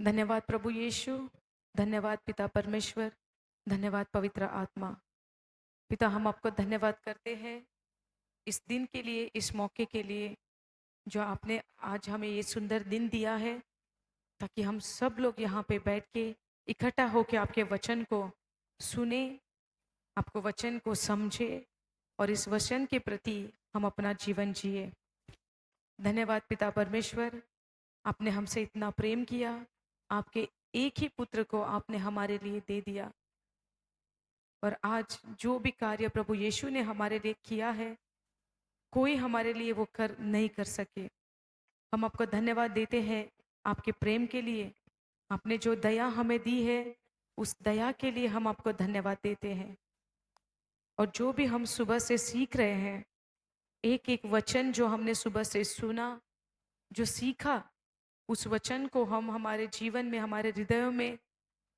धन्यवाद प्रभु यीशु, धन्यवाद पिता परमेश्वर, धन्यवाद पवित्र आत्मा। पिता, हम आपको धन्यवाद करते हैं इस दिन के लिए, इस मौके के लिए जो आपने आज हमें ये सुंदर दिन दिया है, ताकि हम सब लोग यहाँ पे बैठ के इकट्ठा होकर आपके वचन को सुने, आपको वचन को समझे और इस वचन के प्रति हम अपना जीवन जिए। धन्यवाद पिता परमेश्वर, आपने हमसे इतना प्रेम किया, आपके एक ही पुत्र को आपने हमारे लिए दे दिया। और आज जो भी कार्य प्रभु यीशु ने हमारे लिए किया है, कोई हमारे लिए वो कर नहीं कर सके। हम आपको धन्यवाद देते हैं आपके प्रेम के लिए। आपने जो दया हमें दी है, उस दया के लिए हम आपको धन्यवाद देते हैं। और जो भी हम सुबह से सीख रहे हैं, एक एक वचन जो हमने सुबह से सुना, जो सीखा, उस वचन को हम हमारे जीवन में, हमारे हृदयों में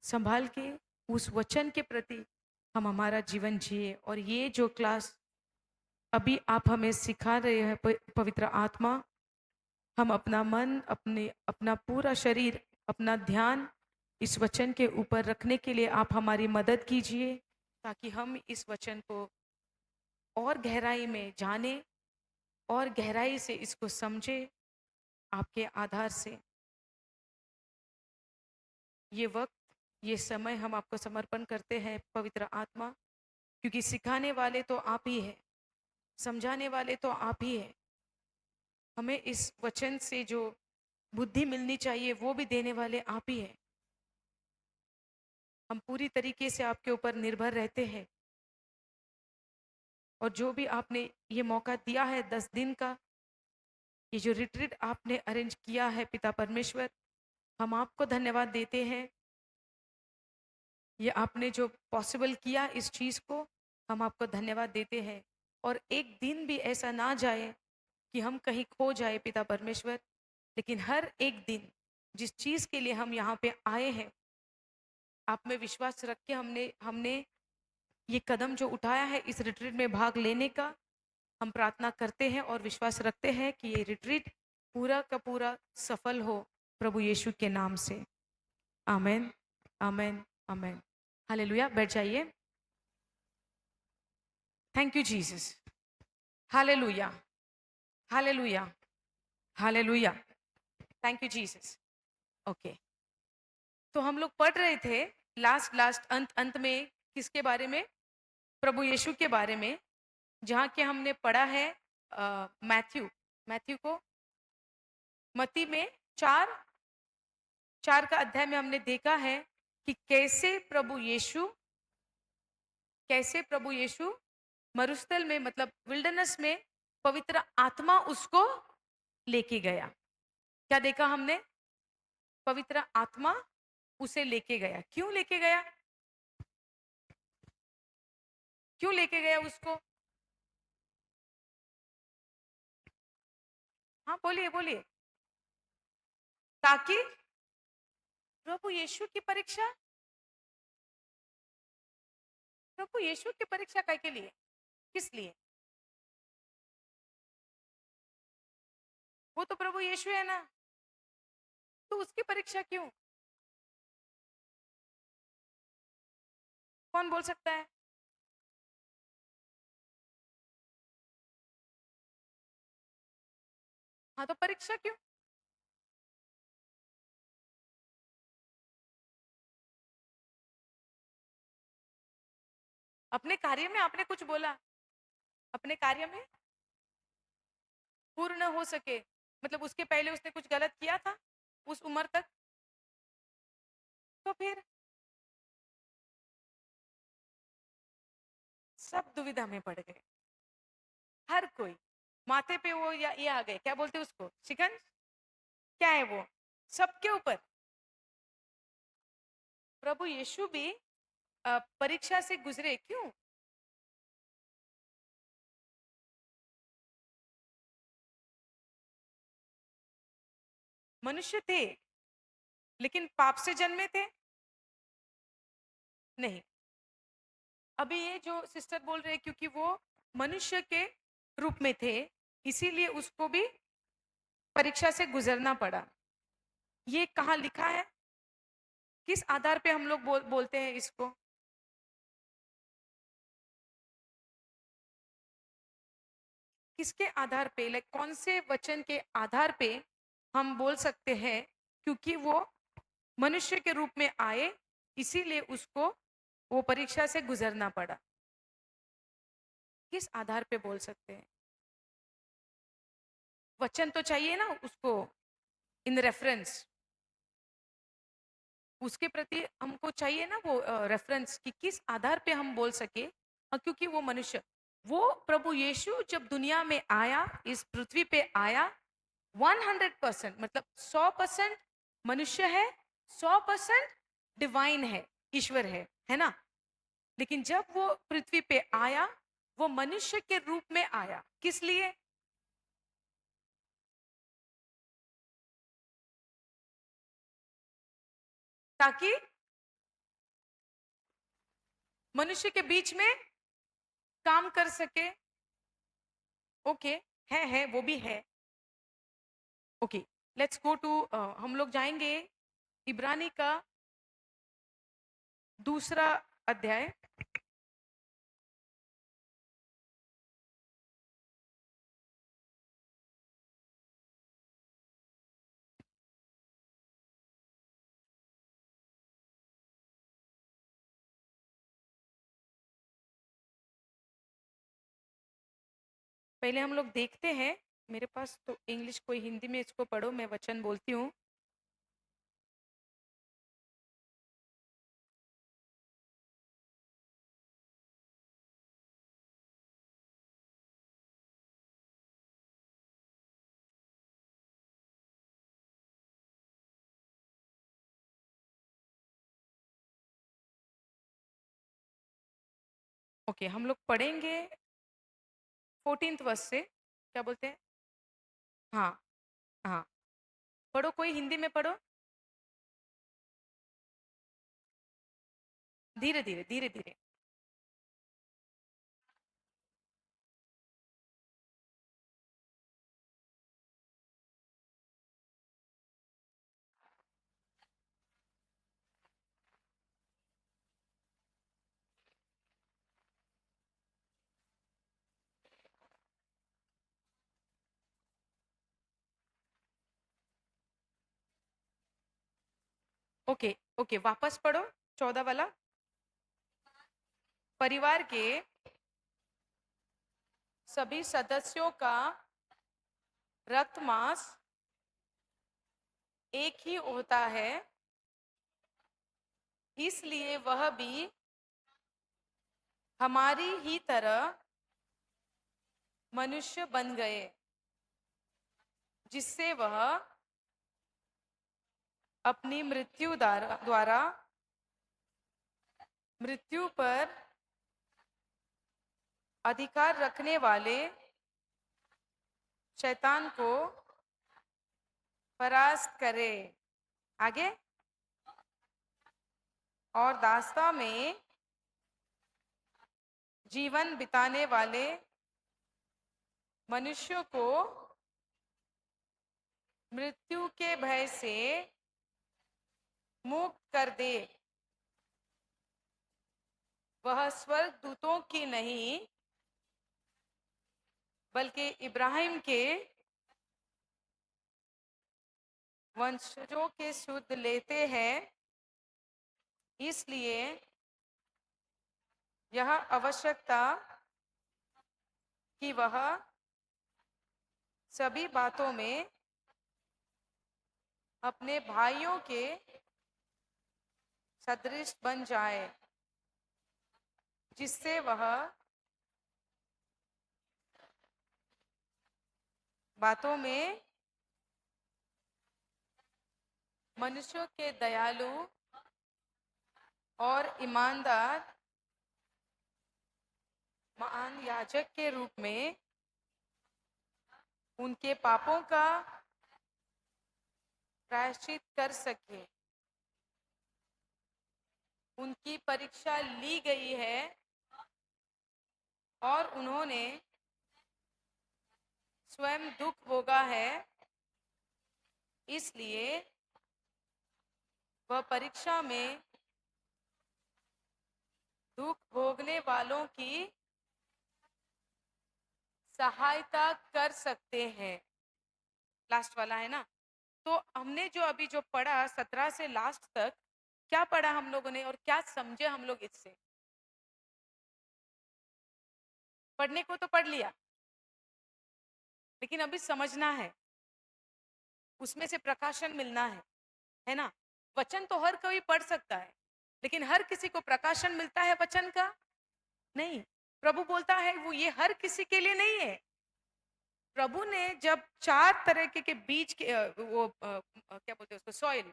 संभाल के उस वचन के प्रति हम हमारा जीवन जिए। और ये जो क्लास अभी आप हमें सिखा रहे हैं पवित्र आत्मा, हम अपना मन, अपना पूरा शरीर, अपना ध्यान इस वचन के ऊपर रखने के लिए आप हमारी मदद कीजिए, ताकि हम इस वचन को और गहराई में जाने और गहराई से इसको समझे आपके आधार से। ये वक्त, ये समय हम आपको समर्पण करते हैं पवित्र आत्मा, क्योंकि सिखाने वाले तो आप ही हैं, समझाने वाले तो आप ही हैं। हमें इस वचन से जो बुद्धि मिलनी चाहिए वो भी देने वाले आप ही हैं। हम पूरी तरीके से आपके ऊपर निर्भर रहते हैं। और जो भी आपने ये मौका दिया है 10 दिन का, ये जो रिट्रीट आपने अरेंज किया है पिता परमेश्वर, हम आपको धन्यवाद देते हैं। ये आपने जो पॉसिबल किया इस चीज को, हम आपको धन्यवाद देते हैं। और एक दिन भी ऐसा ना जाए कि हम कहीं खो जाए पिता परमेश्वर, लेकिन हर एक दिन जिस चीज के लिए हम यहाँ पे आए हैं, आप में विश्वास रख के हमने हमने ये कदम जो उठाया है इस रिट्रीट में भाग लेने का, हम प्रार्थना करते हैं और विश्वास रखते हैं कि ये रिट्रीट पूरा का पूरा सफल हो प्रभु यीशु के नाम से। आमेन, आमेन, आमेन। हालेलुया। बैठ जाइए। Thank you Jesus. Hallelujah, hallelujah, hallelujah. Thank you Jesus. Okay, तो हम लोग पढ़ रहे थे लास्ट अंत अंत में किसके बारे में? प्रभु यीशु के बारे में, जहाँ के हमने पढ़ा है मैथ्यू मैथ्यू को मत्ती में चार चार का अध्याय में हमने देखा है कि कैसे प्रभु यीशु मरुस्थल में, मतलब विल्डरनेस में, पवित्र आत्मा उसको लेके गया। क्या देखा हमने? पवित्र आत्मा उसे लेके गया। क्यों लेके गया? क्यों लेके गया उसको? हाँ, बोलिए बोलिए। ताकि प्रभु यीशु की परीक्षा, प्रभु यीशु की परीक्षा काय के लिए? किस लिए? वो तो प्रभु यीशु है ना, तो उसकी परीक्षा क्यों? कौन बोल सकता है? हाँ, तो परीक्षा क्यों? अपने कार्य में आपने कुछ बोला, अपने कार्य में पूर्ण हो सके, मतलब उसके पहले उसने कुछ गलत किया था उस उम्र तक? तो फिर सब दुविधा में पड़ गए, हर कोई। माथे पे वो या ये आ गए, क्या बोलते उसको, शिकंज, क्या है वो, सबके ऊपर। प्रभु यीशु भी परीक्षा से गुजरे। क्यों? मनुष्य थे, लेकिन पाप से जन्मे थे नहीं। अभी ये जो सिस्टर बोल रहे हैं, क्योंकि वो मनुष्य के रूप में थे, इसीलिए उसको भी परीक्षा से गुजरना पड़ा। ये कहाँ लिखा है? किस आधार पे हम लोग बोलते हैं इसको? किसके आधार पे, लाइक कौन से वचन के आधार पे हम बोल सकते हैं क्योंकि वो मनुष्य के रूप में आए, इसीलिए उसको वो परीक्षा से गुजरना पड़ा? किस आधार पे बोल सकते हैं? वचन तो चाहिए ना उसको, इन रेफरेंस, उसके प्रति हमको चाहिए ना वो रेफरेंस कि किस आधार पे हम बोल सके। क्योंकि वो मनुष्य, वो प्रभु यीशु जब दुनिया में आया, इस पृथ्वी पे आया, 100% मतलब 100% मनुष्य है, 100% डिवाइन है, ईश्वर है ना। लेकिन जब वो पृथ्वी पे आया, वो मनुष्य के रूप में आया। किस लिए? ताकि मनुष्य के बीच में काम कर सके। ओके, है वो भी है। ओके, लेट्स गो टू, हम लोग जाएंगे इब्रानी का दूसरा अध्याय। पहले हम लोग देखते हैं, मेरे पास तो इंग्लिश, कोई हिंदी में इसको पढ़ो, मैं वचन बोलती हूँ। ओके, हम लोग पढ़ेंगे 14th वर्ष से। क्या बोलते हैं? हाँ, हाँ, पढ़ो, कोई हिंदी में पढ़ो, धीरे धीरे धीरे धीरे। ओके, ओके, वापस पढ़ो, 14 वाला। परिवार के सभी सदस्यों का रक्त मांस एक ही होता है, इसलिए वह भी हमारी ही तरह मनुष्य बन गए, जिससे वह अपनी मृत्यु द्वारा मृत्यु पर अधिकार रखने वाले शैतान को परास्त करे। आगे, और दास्ता में जीवन बिताने वाले मनुष्यों को मृत्यु के भय से मुक्त कर दे। वह स्वर्ग दूतों की नहीं, बल्कि इब्राहिम के वंशजों के शुद्ध लेते हैं। इसलिए यह आवश्यकता कि वह सभी बातों में अपने भाइयों के सदृश बन जाए, जिससे वह बातों में मनुष्यों के दयालु और ईमानदार महान याजक के रूप में उनके पापों का प्रायश्चित कर सके। उनकी परीक्षा ली गई है और उन्होंने स्वयं दुख भोगा है, इसलिए वह परीक्षा में दुख भोगने वालों की सहायता कर सकते हैं। लास्ट वाला है ना। तो हमने जो अभी जो पढ़ा 17 से लास्ट तक, क्या पढ़ा हम लोगों ने और क्या समझे हम लोग इससे? पढ़ने को तो पढ़ लिया, लेकिन अभी समझना है, उसमें से प्रकाशन मिलना है ना? वचन तो हर कोई पढ़ सकता है, लेकिन हर किसी को प्रकाशन मिलता है वचन का? नहीं। प्रभु बोलता है वो ये हर किसी के लिए नहीं है। प्रभु ने जब 4 तरह के बीज के क्या बोलते हैं उसको, सॉइल,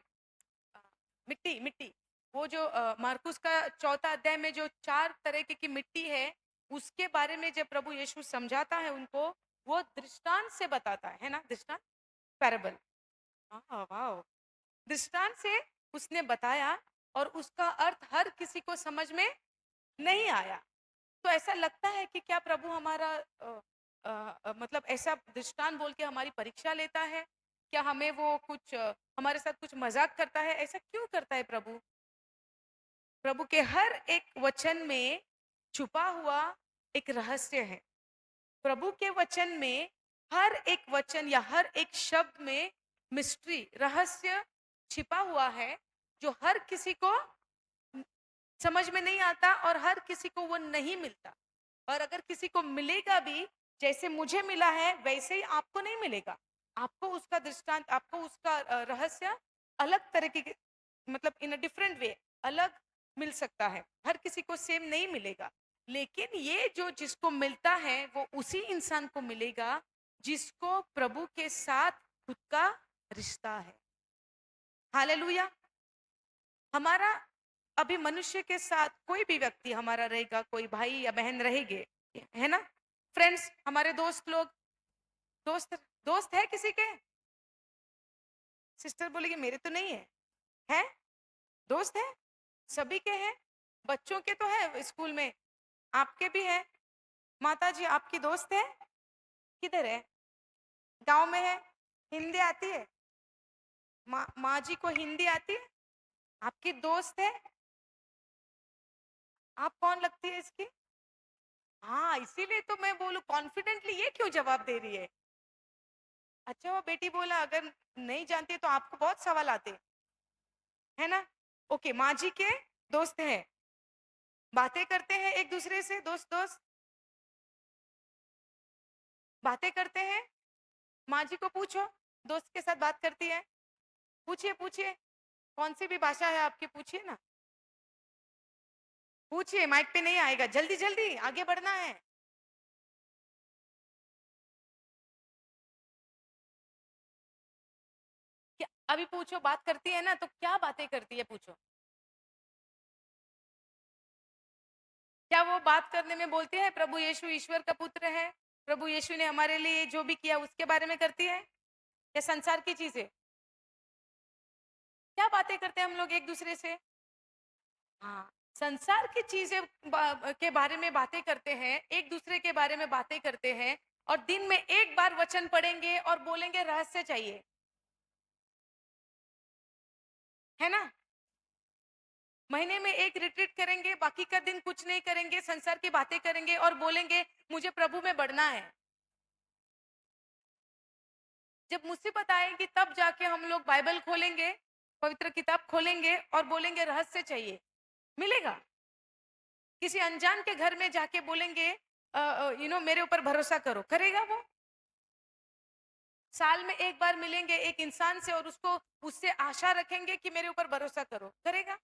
मिट्टी मिट्टी, वो जो मार्कुस का चौथा अध्याय में जो 4 तरह की मिट्टी है, उसके बारे में जब प्रभु यीशु समझाता है उनको, वो दृष्टांत से बताता है ना? दृष्टांत, पैराबल। वाह! दृष्टांत से उसने बताया, और उसका अर्थ हर किसी को समझ में नहीं आया। तो ऐसा लगता है कि क्या प्रभु हमारा मतलब ऐसा दृष्टांत बोल के हमारी परीक्षा लेता है? क्या हमें वो कुछ हमारे साथ कुछ मजाक करता है? ऐसा क्यों करता है प्रभु? प्रभु के हर एक वचन में छुपा हुआ एक रहस्य है। प्रभु के वचन में हर एक वचन या हर एक शब्द में मिस्ट्री, रहस्य छिपा हुआ है, जो हर किसी को समझ में नहीं आता और हर किसी को वो नहीं मिलता। और अगर किसी को मिलेगा भी, जैसे मुझे मिला है वैसे ही आपको नहीं मिलेगा। आपको उसका दृष्टांत, आपको उसका रहस्य अलग तरीके के, मतलब इन अ डिफरेंट वे, अलग मिल सकता है। हर किसी को सेम नहीं मिलेगा। लेकिन ये जो जिसको मिलता है वो उसी इंसान को मिलेगा जिसको प्रभु के साथ खुद का रिश्ता है। हालेलुया। हमारा अभी मनुष्य के साथ कोई भी व्यक्ति हमारा रहेगा, कोई भाई या बहन रहेंगे, है ना? फ्रेंड्स, हमारे दोस्त लोग, दोस्त दोस्त है किसी के? सिस्टर बोलेगी मेरे तो नहीं है। है? दोस्त है? सभी के हैं। बच्चों के तो है स्कूल में, आपके भी है। माता जी आपकी दोस्त है? किधर है? गांव में है? हिंदी आती है? माँ जी को हिंदी आती है? आपकी दोस्त है? आप कौन लगती है इसकी? हाँ, इसीलिए तो मैं बोलूं कॉन्फिडेंटली, ये क्यों जवाब दे रही है? अच्छा, वो बेटी बोला अगर नहीं जानती तो आपको बहुत सवाल आते, है ना? ओके, माँ जी के दोस्त हैं, बातें करते हैं एक दूसरे से, दोस्त दोस्त बातें करते हैं। माँ जी को पूछो, दोस्त के साथ बात करती है? पूछिए पूछिए, कौन सी भी भाषा है आपकी, पूछिए ना। पूछिए, माइक पे नहीं आएगा, जल्दी जल्दी आगे बढ़ना है। क्या अभी पूछो, बात करती है ना, तो क्या बातें करती है पूछो। क्या वो बात करने में बोलती है प्रभु यीशु ईश्वर का पुत्र है, प्रभु यीशु ने हमारे लिए जो भी किया उसके बारे में करती है, या संसार की चीजें? क्या बातें करते हैं हम लोग एक दूसरे से? हाँ, संसार की चीजें के बारे में बातें करते हैं, एक दूसरे के बारे में बातें करते हैं, और दिन में एक बार वचन पढ़ेंगे और बोलेंगे रहस्य चाहिए, है ना? महीने में एक रिट्रीट करेंगे, बाकी का दिन कुछ नहीं करेंगे, संसार की बातें करेंगे और बोलेंगे मुझे प्रभु में बढ़ना है। जब मुसीबत आएगी तब जाके हम लोग बाइबल खोलेंगे, पवित्र किताब खोलेंगे और बोलेंगे रहस्य चाहिए, मिलेगा? किसी अनजान के घर में जाके बोलेंगे मेरे ऊपर भरोसा करो, करेगा वो? साल में एक बार मिलेंगे एक इंसान से और उसको उससे आशा रखेंगे कि मेरे ऊपर भरोसा करो, करेगा?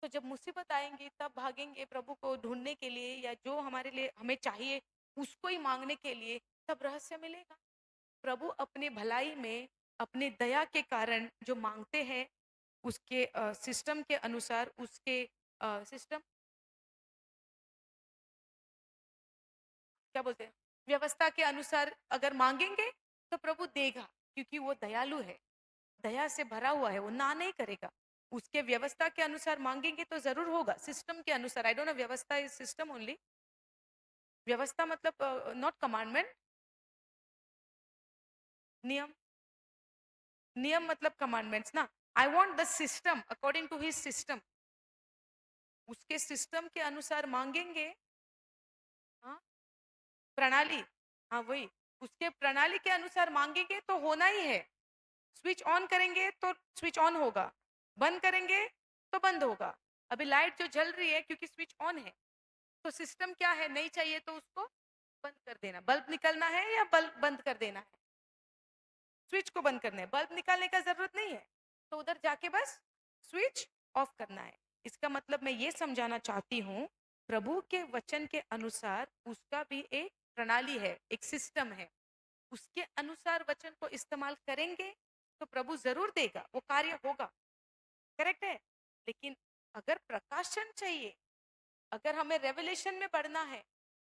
तो जब मुसीबत आएंगी तब भागेंगे प्रभु को ढूंढने के लिए, या जो हमारे लिए हमें चाहिए उसको ही मांगने के लिए, तब रहस्य मिलेगा। प्रभु अपने भलाई में, अपने दया के कारण जो मांगते हैं, उसके सिस्टम के अनुसार, उसके सिस्टम क्या बोलते हैं, व्यवस्था के अनुसार अगर मांगेंगे तो प्रभु देगा, क्योंकि वो दयालु है, दया से भरा हुआ है, वो ना नहीं करेगा। उसके व्यवस्था के अनुसार मांगेंगे तो जरूर होगा, सिस्टम के अनुसार। आई डोंट नो, व्यवस्था इज सिस्टम ओनली। व्यवस्था मतलब नॉट कमांडमेंट, नियम। नियम मतलब कमांडमेंट्स ना। I want the system according to his system. उसके सिस्टम के अनुसार मांगेंगे। हाँ, प्रणाली। हाँ वही, उसके प्रणाली के अनुसार मांगेंगे तो होना ही है। स्विच ऑन करेंगे तो स्विच ऑन होगा, बंद करेंगे तो बंद होगा। अभी लाइट जो जल रही है क्योंकि स्विच ऑन है, तो सिस्टम क्या है, नहीं चाहिए तो उसको बंद कर देना। बल्ब निकलना है या बल्ब बंद कर देना है, स्विच को बंद करना है, बल्ब निकालने का जरूरत नहीं है, तो उधर जाके बस स्विच ऑफ करना है। इसका मतलब मैं ये समझाना चाहती हूँ, प्रभु के वचन के अनुसार उसका भी एक प्रणाली है, एक सिस्टम है। उसके अनुसार वचन को इस्तेमाल करेंगे तो प्रभु जरूर देगा, वो कार्य होगा। करेक्ट है। लेकिन अगर प्रकाशन चाहिए, अगर हमें रेवलेशन में बढ़ना है,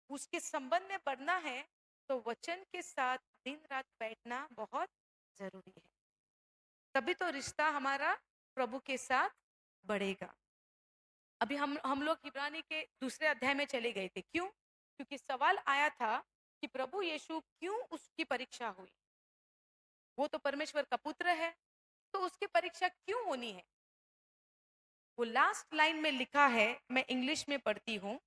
उसके संबंध में बढ़ना है, तो वचन के साथ दिन रात बैठना बहुत जरूरी है। तभी तो रिश्ता हमारा प्रभु के साथ बढ़ेगा। अभी हम लोग इब्रानी के दूसरे अध्याय में चले गए थे। क्यों? क्योंकि सवाल आया था कि प्रभु यीशु क्यों उसकी परीक्षा हुई। वो तो परमेश्वर का पुत्र है, तो उसकी परीक्षा क्यों होनी है। वो लास्ट लाइन में लिखा है, मैं इंग्लिश में पढ़ती हूँ।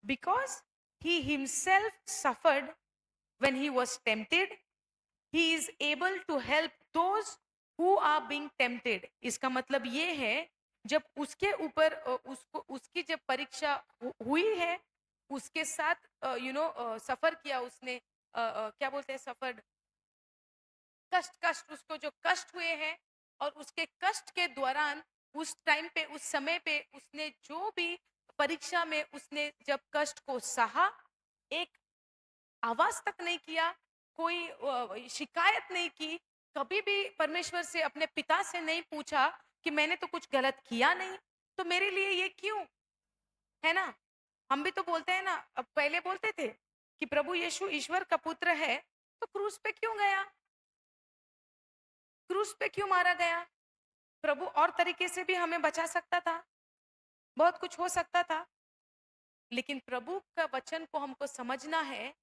Because he himself suffered when he was tempted, he is able to help those who are being tempted. इसका मतलब ये है, जब उसके ऊपर उसको उसकी जब परीक्षा हुई है, उसके साथ सफर किया उसने, क्या बोलते हैं सफर, कष्ट, कष्ट, उसको जो कष्ट हुए हैं, और उसके कष्ट के दौरान, उस टाइम पे, उस समय पे उसने जो भी परीक्षा में उसने जब कष्ट को सहा, एक आवाज तक नहीं किया, कोई शिकायत नहीं की, कभी भी परमेश्वर से, अपने पिता से नहीं पूछा कि मैंने तो कुछ गलत किया नहीं, तो मेरे लिए ये क्यों, है ना। हम भी तो बोलते हैं ना, अब पहले बोलते थे कि प्रभु यीशु ईश्वर का पुत्र है, तो क्रूस पे क्यों गया, क्रूस पे क्यों मारा गया। प्रभु और तरीके से भी हमें बचा सकता था, बहुत कुछ हो सकता था। लेकिन प्रभु का वचन को हमको समझना है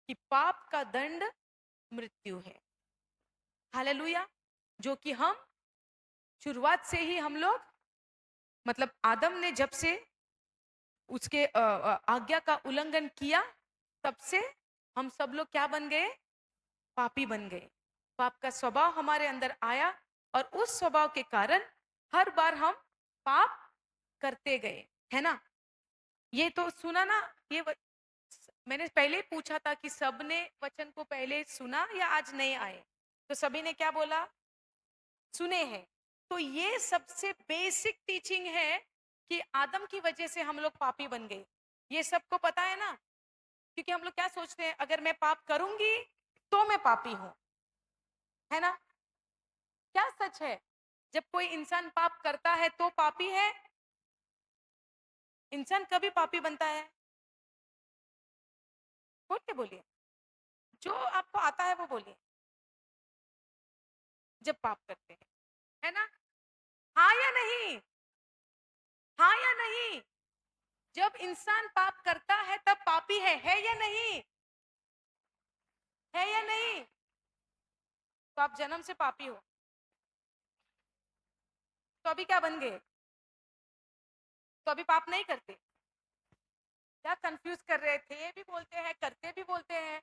कि पाप का दंड मृत्यु है। हालेलुया। जो कि हम शुरुआत से ही, हम लोग, मतलब आदम ने जब से उसके आज्ञा का उल्लंघन किया, तब से हम सब लोग क्या बन गए, पापी बन गए। पाप का स्वभाव हमारे अंदर आया, और उस स्वभाव के कारण हर बार हम पाप करते गए, है ना। ये तो सुना ना, मैंने पहले ही पूछा था कि सबने वचन को पहले सुना या आज नए आए, तो सभी ने क्या बोला, सुने हैं। तो ये सबसे बेसिक टीचिंग है कि आदम की वजह से हम लोग पापी बन गए। ये सबको पता है ना, क्योंकि हम लोग क्या सोचते हैं, अगर मैं पाप करूंगी तो मैं पापी हूं, है ना। क्या सच है, जब कोई इंसान पाप करता है तो पापी है। इंसान कभी पापी बनता है, बोल के बोलिए, जो आपको आता है वो बोलिए। जब पाप करते हैं, है ना। हाँ या नहीं, हाँ या नहीं। जब इंसान पाप करता है तब पापी है या नहीं, है या नहीं। तो आप जन्म से पापी हो, तो अभी क्या बन गए, तो अभी पाप नहीं करते। क्या कंफ्यूज कर रहे थे भी बोलते हैं, करते भी बोलते हैं।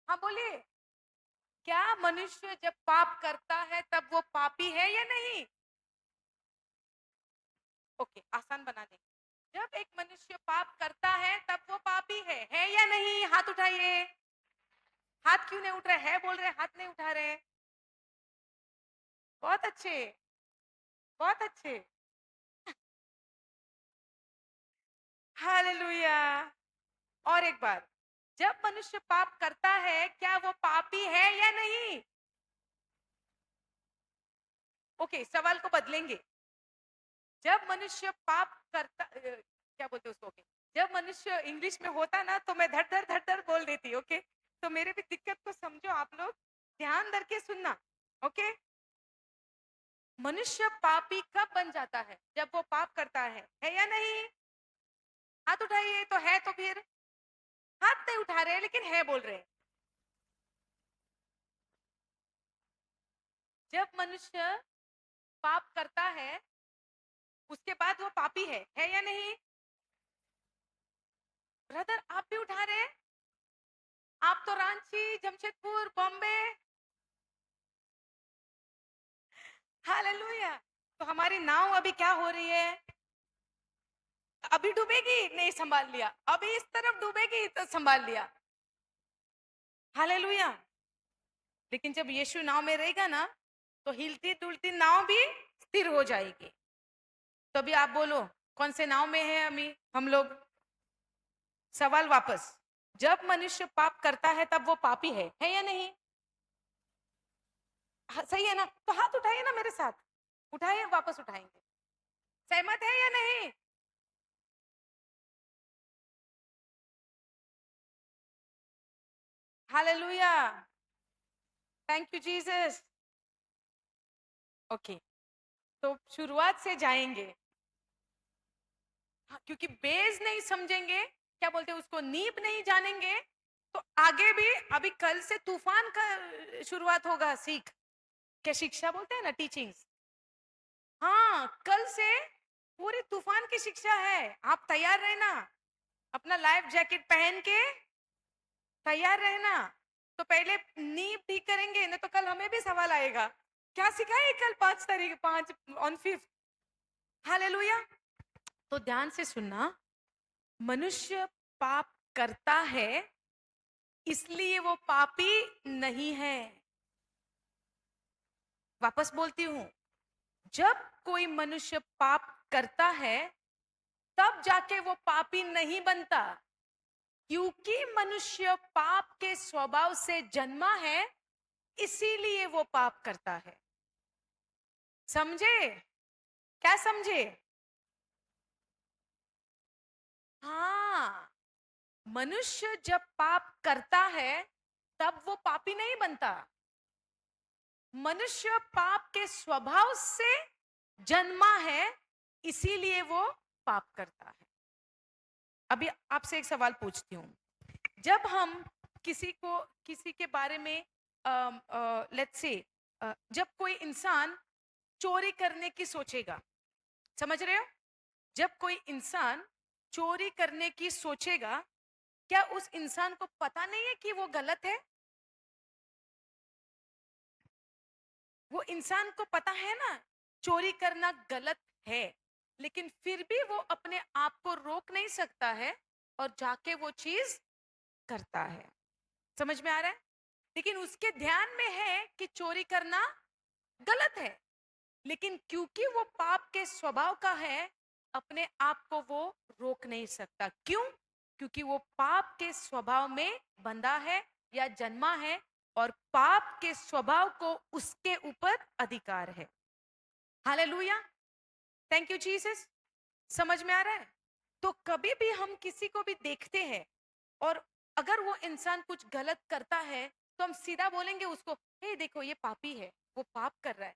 हाँ बोलिए, क्या मनुष्य जब पाप करता है तब वो पापी है या नहीं। ओके, आसान बना देंगे। जब एक मनुष्य पाप करता है तब वो पापी है या नहीं। हाथ उठाइए। हाथ क्यों नहीं उठ रहे, है बोल रहे, हाथ नहीं उठा रहे। बहुत अच्छे, बहुत अच्छे। हालेलुया। और एक बार, जब मनुष्य पाप करता है क्या वो पापी है या नहीं। ओके, सवाल को बदलेंगे। जब मनुष्य पाप करता, क्या बोलते उसको, ओके, जब मनुष्य, इंग्लिश में होता ना तो मैं धड़ धड़ धड़ धड़ बोल देती। ओके, तो मेरे भी दिक्कत को समझो आप लोग, ध्यान करके सुनना। ओके, मनुष्य पापी कब बन जाता है, जब वो पाप करता है या नहीं। हाथ उठाइए, तो है तो फिर। हाथ नहीं उठा रहे लेकिन है बोल रहे हैं। जब मनुष्य पाप करता है उसके बाद वो पापी है या नहीं? ब्रदर आप भी उठा रहे हैं? आप तो रांची, जमशेदपुर, बॉम्बे। हालेलुया। तो हमारी नाव अभी क्या हो रही है? अभी डूबेगी, नहीं संभाल लिया। अभी इस तरफ डूबेगी तो संभाल लिया। हालेलुया। लेकिन जब यीशु नाव में रहेगा ना, तो हिलती डुलती नाव भी स्थिर हो जाएगी। तो अभी आप बोलो, कौन से नाव में है अभी हम लोग? सवाल वापस, जब मनुष्य पाप करता है तब वो पापी है या नहीं? हाँ, सही है ना? तो हाथ उठाइए ना मेरे साथ, उठाइए, वापस उठाएंगे। सहमत है या नहीं? Hallelujah. Thank you Jesus. Okay, तो शुरुआत से जाएंगे। हाँ, क्योंकि बेस नहीं समझेंगे, क्या बोलते हैं उसको, नींव नहीं जानेंगे, तो आगे भी। अभी कल से तूफान का शुरुआत होगा, सीख क्या शिक्षा बोलते हैं ना, टीचिंग्स। हाँ, कल से पूरी तूफान की शिक्षा है। आप तैयार रहना, अपना लाइफ जैकेट पहन के तैयार रहना। तो पहले नींव ठीक करेंगे, नहीं तो कल हमें भी सवाल आएगा, क्या सिखाए कल 5 तारीख, 5 ऑन 5th। हालेलुया। तो ध्यान से सुनना, मनुष्य पाप करता है इसलिए वो पापी नहीं है। वापस बोलती हूं, जब कोई मनुष्य पाप करता है तब जाके वो पापी नहीं बनता, क्योंकि मनुष्य पाप के स्वभाव से जन्मा है, इसीलिए वो पाप करता है। समझे? क्या समझे? हाँ, मनुष्य जब पाप करता है तब वो पापी नहीं बनता। मनुष्य पाप के स्वभाव से जन्मा है, इसीलिए वो पाप करता है। अभी आपसे एक सवाल पूछती हूँ, जब हम किसी के बारे में, लेट्स से, जब कोई इंसान चोरी करने की सोचेगा, समझ रहे हो? जब कोई इंसान चोरी करने की सोचेगा, क्या उस इंसान को पता नहीं है कि वो गलत है? वो इंसान को पता है ना, चोरी करना गलत है, लेकिन फिर भी वो अपने आप को रोक नहीं सकता है और जाके वो चीज करता है। समझ में आ रहा है? लेकिन उसके ध्यान में है कि चोरी करना गलत है, लेकिन क्योंकि वो पाप के स्वभाव का है, अपने आप को वो रोक नहीं सकता। क्यों? क्योंकि वो पाप के स्वभाव में बंधा है या जन्मा है, और पाप के स्वभाव को उसके ऊपर अधिकार है। हालेलुया। Thank you Jesus. समझ में आ रहा है? तो कभी भी हम किसी को भी देखते हैं और अगर वो इंसान कुछ गलत करता है, तो हम सीधा बोलेंगे उसको, हे देखो ये पापी है, वो पाप कर रहा है,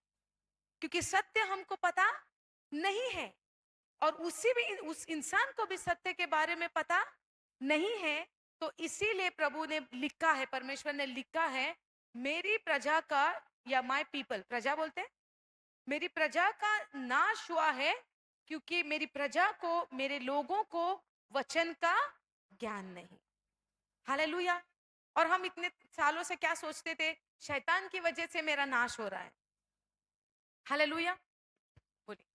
क्योंकि सत्य हमको पता नहीं है, और उस इंसान को भी सत्य के बारे में पता नहीं है। तो इसीलिए प्रभु ने लिखा है, परमेश्वर ने लिखा है, मेरी प्रजा का, या माय पीपल, प्रजा बोलते हैं, मेरी प्रजा का नाश हुआ है, क्योंकि मेरी प्रजा को, मेरे लोगों को वचन का ज्ञान नहीं। हालेलुया। और हम इतने सालों से क्या सोचते थे, शैतान की वजह से मेरा नाश हो रहा है। हालेलुया। बोलिए।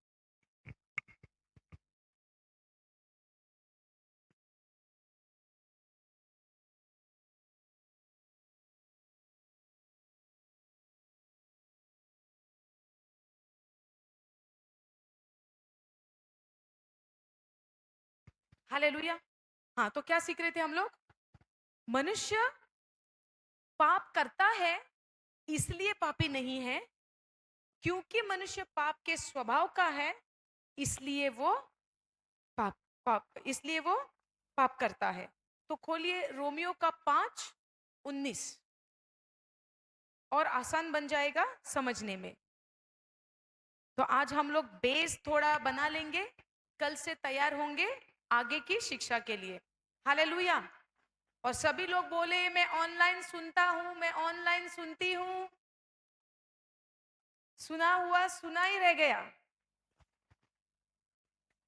हालेलुया। हाँ, तो क्या सीख रहे थे हम लोग? मनुष्य पाप करता है इसलिए पापी नहीं है, क्योंकि मनुष्य पाप के स्वभाव का है, इसलिए वो पाप पाप इसलिए वो पाप करता है। तो खोलिए रोमियो का 5:19, और आसान बन जाएगा समझने में। तो आज हम लोग बेस थोड़ा बना लेंगे, कल से तैयार होंगे आगे की शिक्षा के लिए। हालेलुया। और सभी लोग बोले, मैं ऑनलाइन सुनता हूं, मैं ऑनलाइन सुनती हूं। सुना हुआ सुना ही रह गया।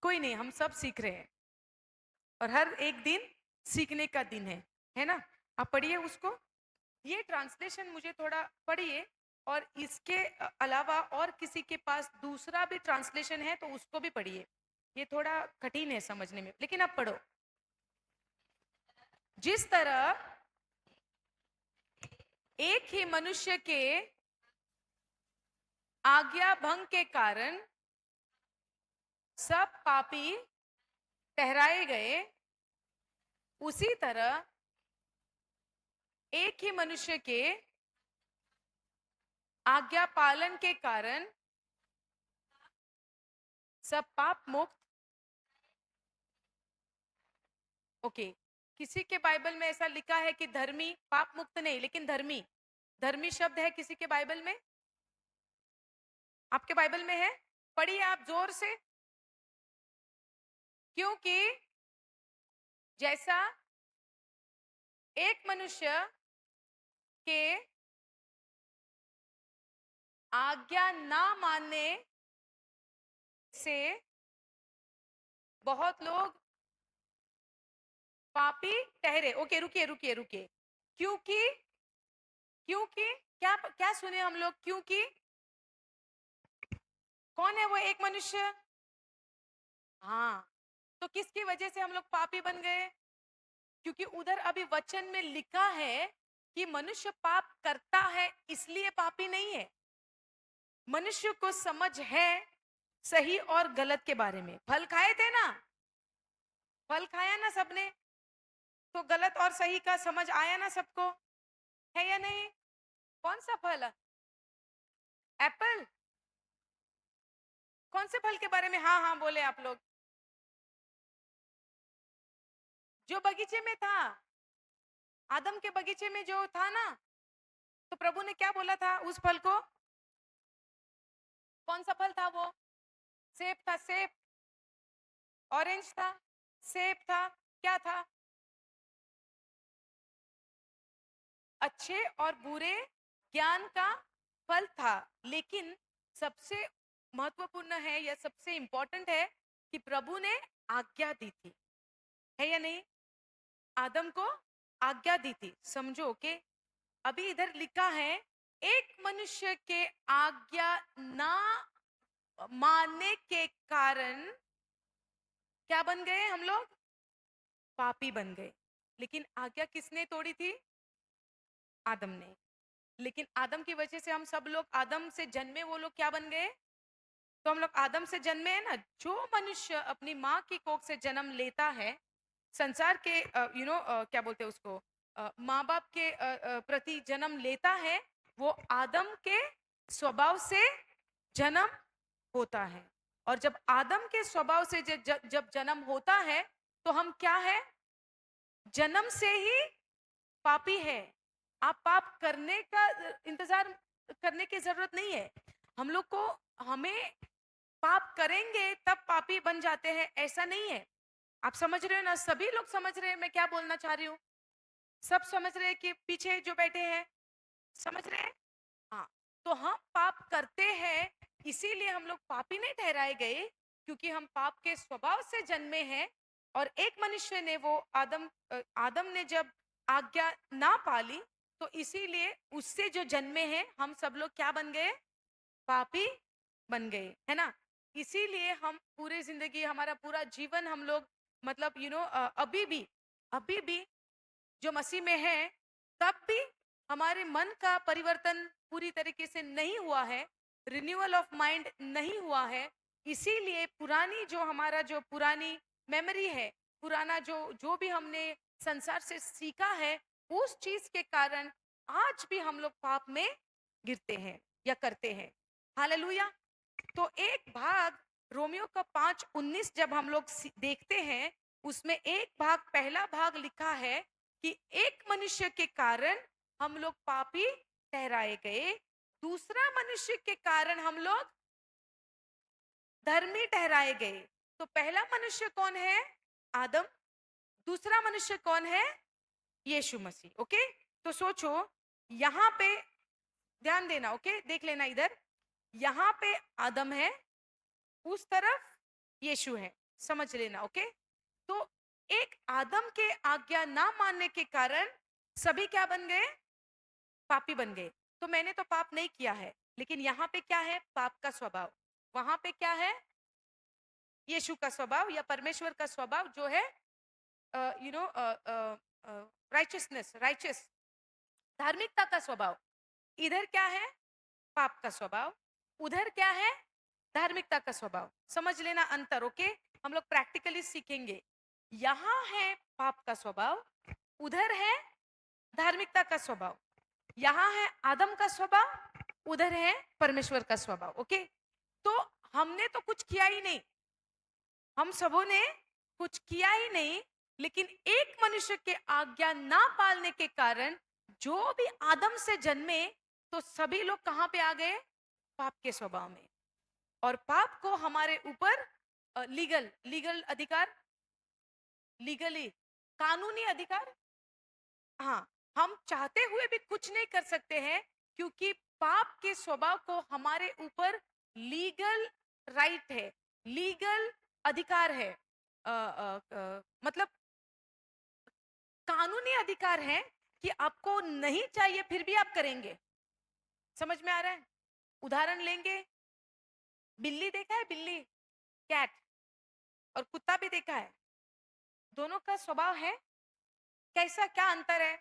कोई नहीं, हम सब सीख रहे हैं और हर एक दिन सीखने का दिन है ना। आप पढ़िए उसको, ये ट्रांसलेशन मुझे थोड़ा पढ़िए, और इसके अलावा और किसी के पास दूसरा भी ट्रांसलेशन है तो उसको भी पढ़िए। ये थोड़ा कठिन है समझने में, लेकिन आप पढ़ो। जिस तरह एक ही मनुष्य के आज्ञा भंग के कारण सब पापी ठहराए गए, उसी तरह एक ही मनुष्य के आज्ञा पालन के कारण सब पाप मुक्त। ओके, किसी के बाइबल में ऐसा लिखा है कि धर्मी, पाप मुक्त नहीं लेकिन धर्मी, धर्मी शब्द है किसी के बाइबल में? आपके बाइबल में है? पढ़िए आप जोर से। क्योंकि जैसा एक मनुष्य के आज्ञा ना मानने से बहुत लोग पापी ठहरे। ओके, रुकिए रुकिए रुकिए। क्योंकि क्योंकि क्या क्या सुने हम लोग? क्योंकि कौन है वो एक मनुष्य? हाँ, तो किसकी वजह से हम लोग पापी बन गए? क्योंकि उधर अभी वचन में लिखा है कि मनुष्य पाप करता है इसलिए पापी नहीं है। मनुष्य को समझ है सही और गलत के बारे में। फल खाए थे ना, फल खाया ना सबने, तो गलत और सही का समझ आया ना सबको, है या नहीं? कौन सा फल है? एप्पल? कौन से फल के बारे में? हाँ हाँ बोले आप लोग। जो बगीचे में था, आदम के बगीचे में जो था ना, तो प्रभु ने क्या बोला था उस फल को? कौन सा फल था वो? सेब था, सेब। ऑरेंज था, सेब था, क्या था? अच्छे और बुरे ज्ञान का फल था। लेकिन सबसे महत्वपूर्ण है या सबसे इंपॉर्टेंट है कि प्रभु ने आज्ञा दी थी, है या नहीं? आदम को आज्ञा दी थी, समझो के। अभी इधर लिखा है एक मनुष्य के आज्ञा ना मानने के कारण क्या बन गए हम लोग? पापी बन गए। लेकिन आज्ञा किसने तोड़ी थी? आदम ने। लेकिन आदम की वजह से हम सब लोग, आदम से जन्मे वो लोग क्या बन गए? तो हम लोग आदम से जन्मे हैं ना। जो मनुष्य अपनी माँ की कोख से जन्म लेता है, संसार के क्या बोलते हैं उसको, माँ बाप के प्रति जन्म लेता है, वो आदम के स्वभाव से जन्म होता है। और जब आदम के स्वभाव से जब जन्म होता है, तो हम क्या है? जन्म से ही पापी है। आप पाप करने का इंतजार करने की जरूरत नहीं है। हम लोग को, हमें पाप करेंगे तब पापी बन जाते हैं, ऐसा नहीं है। आप समझ रहे हो ना? सभी लोग समझ रहे हैं मैं क्या बोलना चाह रही हूँ? सब समझ रहे हैं कि पीछे जो बैठे हैं समझ रहे हैं? हाँ। तो हम पाप करते हैं, इसीलिए हम लोग पापी नहीं ठहराए गए, क्योंकि हम पाप के स्वभाव से जन्मे हैं। और एक मनुष्य ने, वो आदम ने जब आज्ञा ना पाली, तो इसीलिए उससे जो जन्मे हैं हम सब लोग क्या बन गए? पापी बन गए, है ना। इसीलिए हम पूरी जिंदगी, हमारा पूरा जीवन हम लोग, मतलब अभी भी जो मसीह में है, तब भी हमारे मन का परिवर्तन पूरी तरीके से नहीं हुआ है, रिन्यूअल ऑफ माइंड नहीं हुआ है। इसीलिए पुरानी जो हमारा जो पुरानी मेमोरी है, पुराना जो जो भी हमने संसार से सीखा है, उस चीज के कारण आज भी हम लोग पाप में गिरते हैं या करते हैं। हालेलुया। तो एक भाग रोमियो का 5:19 जब हम लोग देखते हैं, उसमें एक भाग, पहला भाग लिखा है कि एक मनुष्य के कारण हम लोग पापी ठहराए गए, दूसरा मनुष्य के कारण हम लोग धर्मी ठहराए गए। तो पहला मनुष्य कौन है? आदम। दूसरा मनुष्य कौन है? यीशु मसीह। ओके, तो सोचो, यहां पे ध्यान देना। ओके, देख लेना इधर। यहाँ पे आदम है, उस तरफ यीशु है, समझ लेना। ओके, तो एक आदम के आज्ञा ना मानने के कारण सभी क्या बन गए? पापी बन गए। तो मैंने तो पाप नहीं किया है, लेकिन यहाँ पे क्या है? पाप का स्वभाव। वहां पे क्या है? यीशु का स्वभाव या परमेश्वर का स्वभाव जो है यू नो राइचियसनेस, राइचियस, धार्मिकता का स्वभाव। इधर क्या है? पाप का स्वभाव। उधर क्या है? धार्मिकता का स्वभाव। समझ लेना अंतर। ओके, हम लोग प्रैक्टिकली सीखेंगे। यहाँ है पाप का स्वभाव, उधर है धार्मिकता का स्वभाव। यहाँ है आदम का स्वभाव, उधर है परमेश्वर का स्वभाव। ओके, तो हमने तो कुछ किया ही नहीं, हम सबों ने कुछ किया ही नहीं, लेकिन एक मनुष्य के आज्ञा ना पालने के कारण जो भी आदम से जन्मे, तो सभी लोग कहां पे आ गए? पाप के स्वभाव में। और पाप को हमारे ऊपर लीगल लीगल अधिकार, लीगली कानूनी अधिकार, हाँ, हम चाहते हुए भी कुछ नहीं कर सकते हैं, क्योंकि पाप के स्वभाव को हमारे ऊपर लीगल राइट है, लीगल अधिकार है। मतलब कानूनी अधिकार है कि आपको नहीं चाहिए फिर भी आप करेंगे। समझ में आ रहा है? उदाहरण लेंगे, बिल्ली देखा है? बिल्ली, कैट, और कुत्ता भी देखा है। दोनों का स्वभाव है कैसा? क्या अंतर है?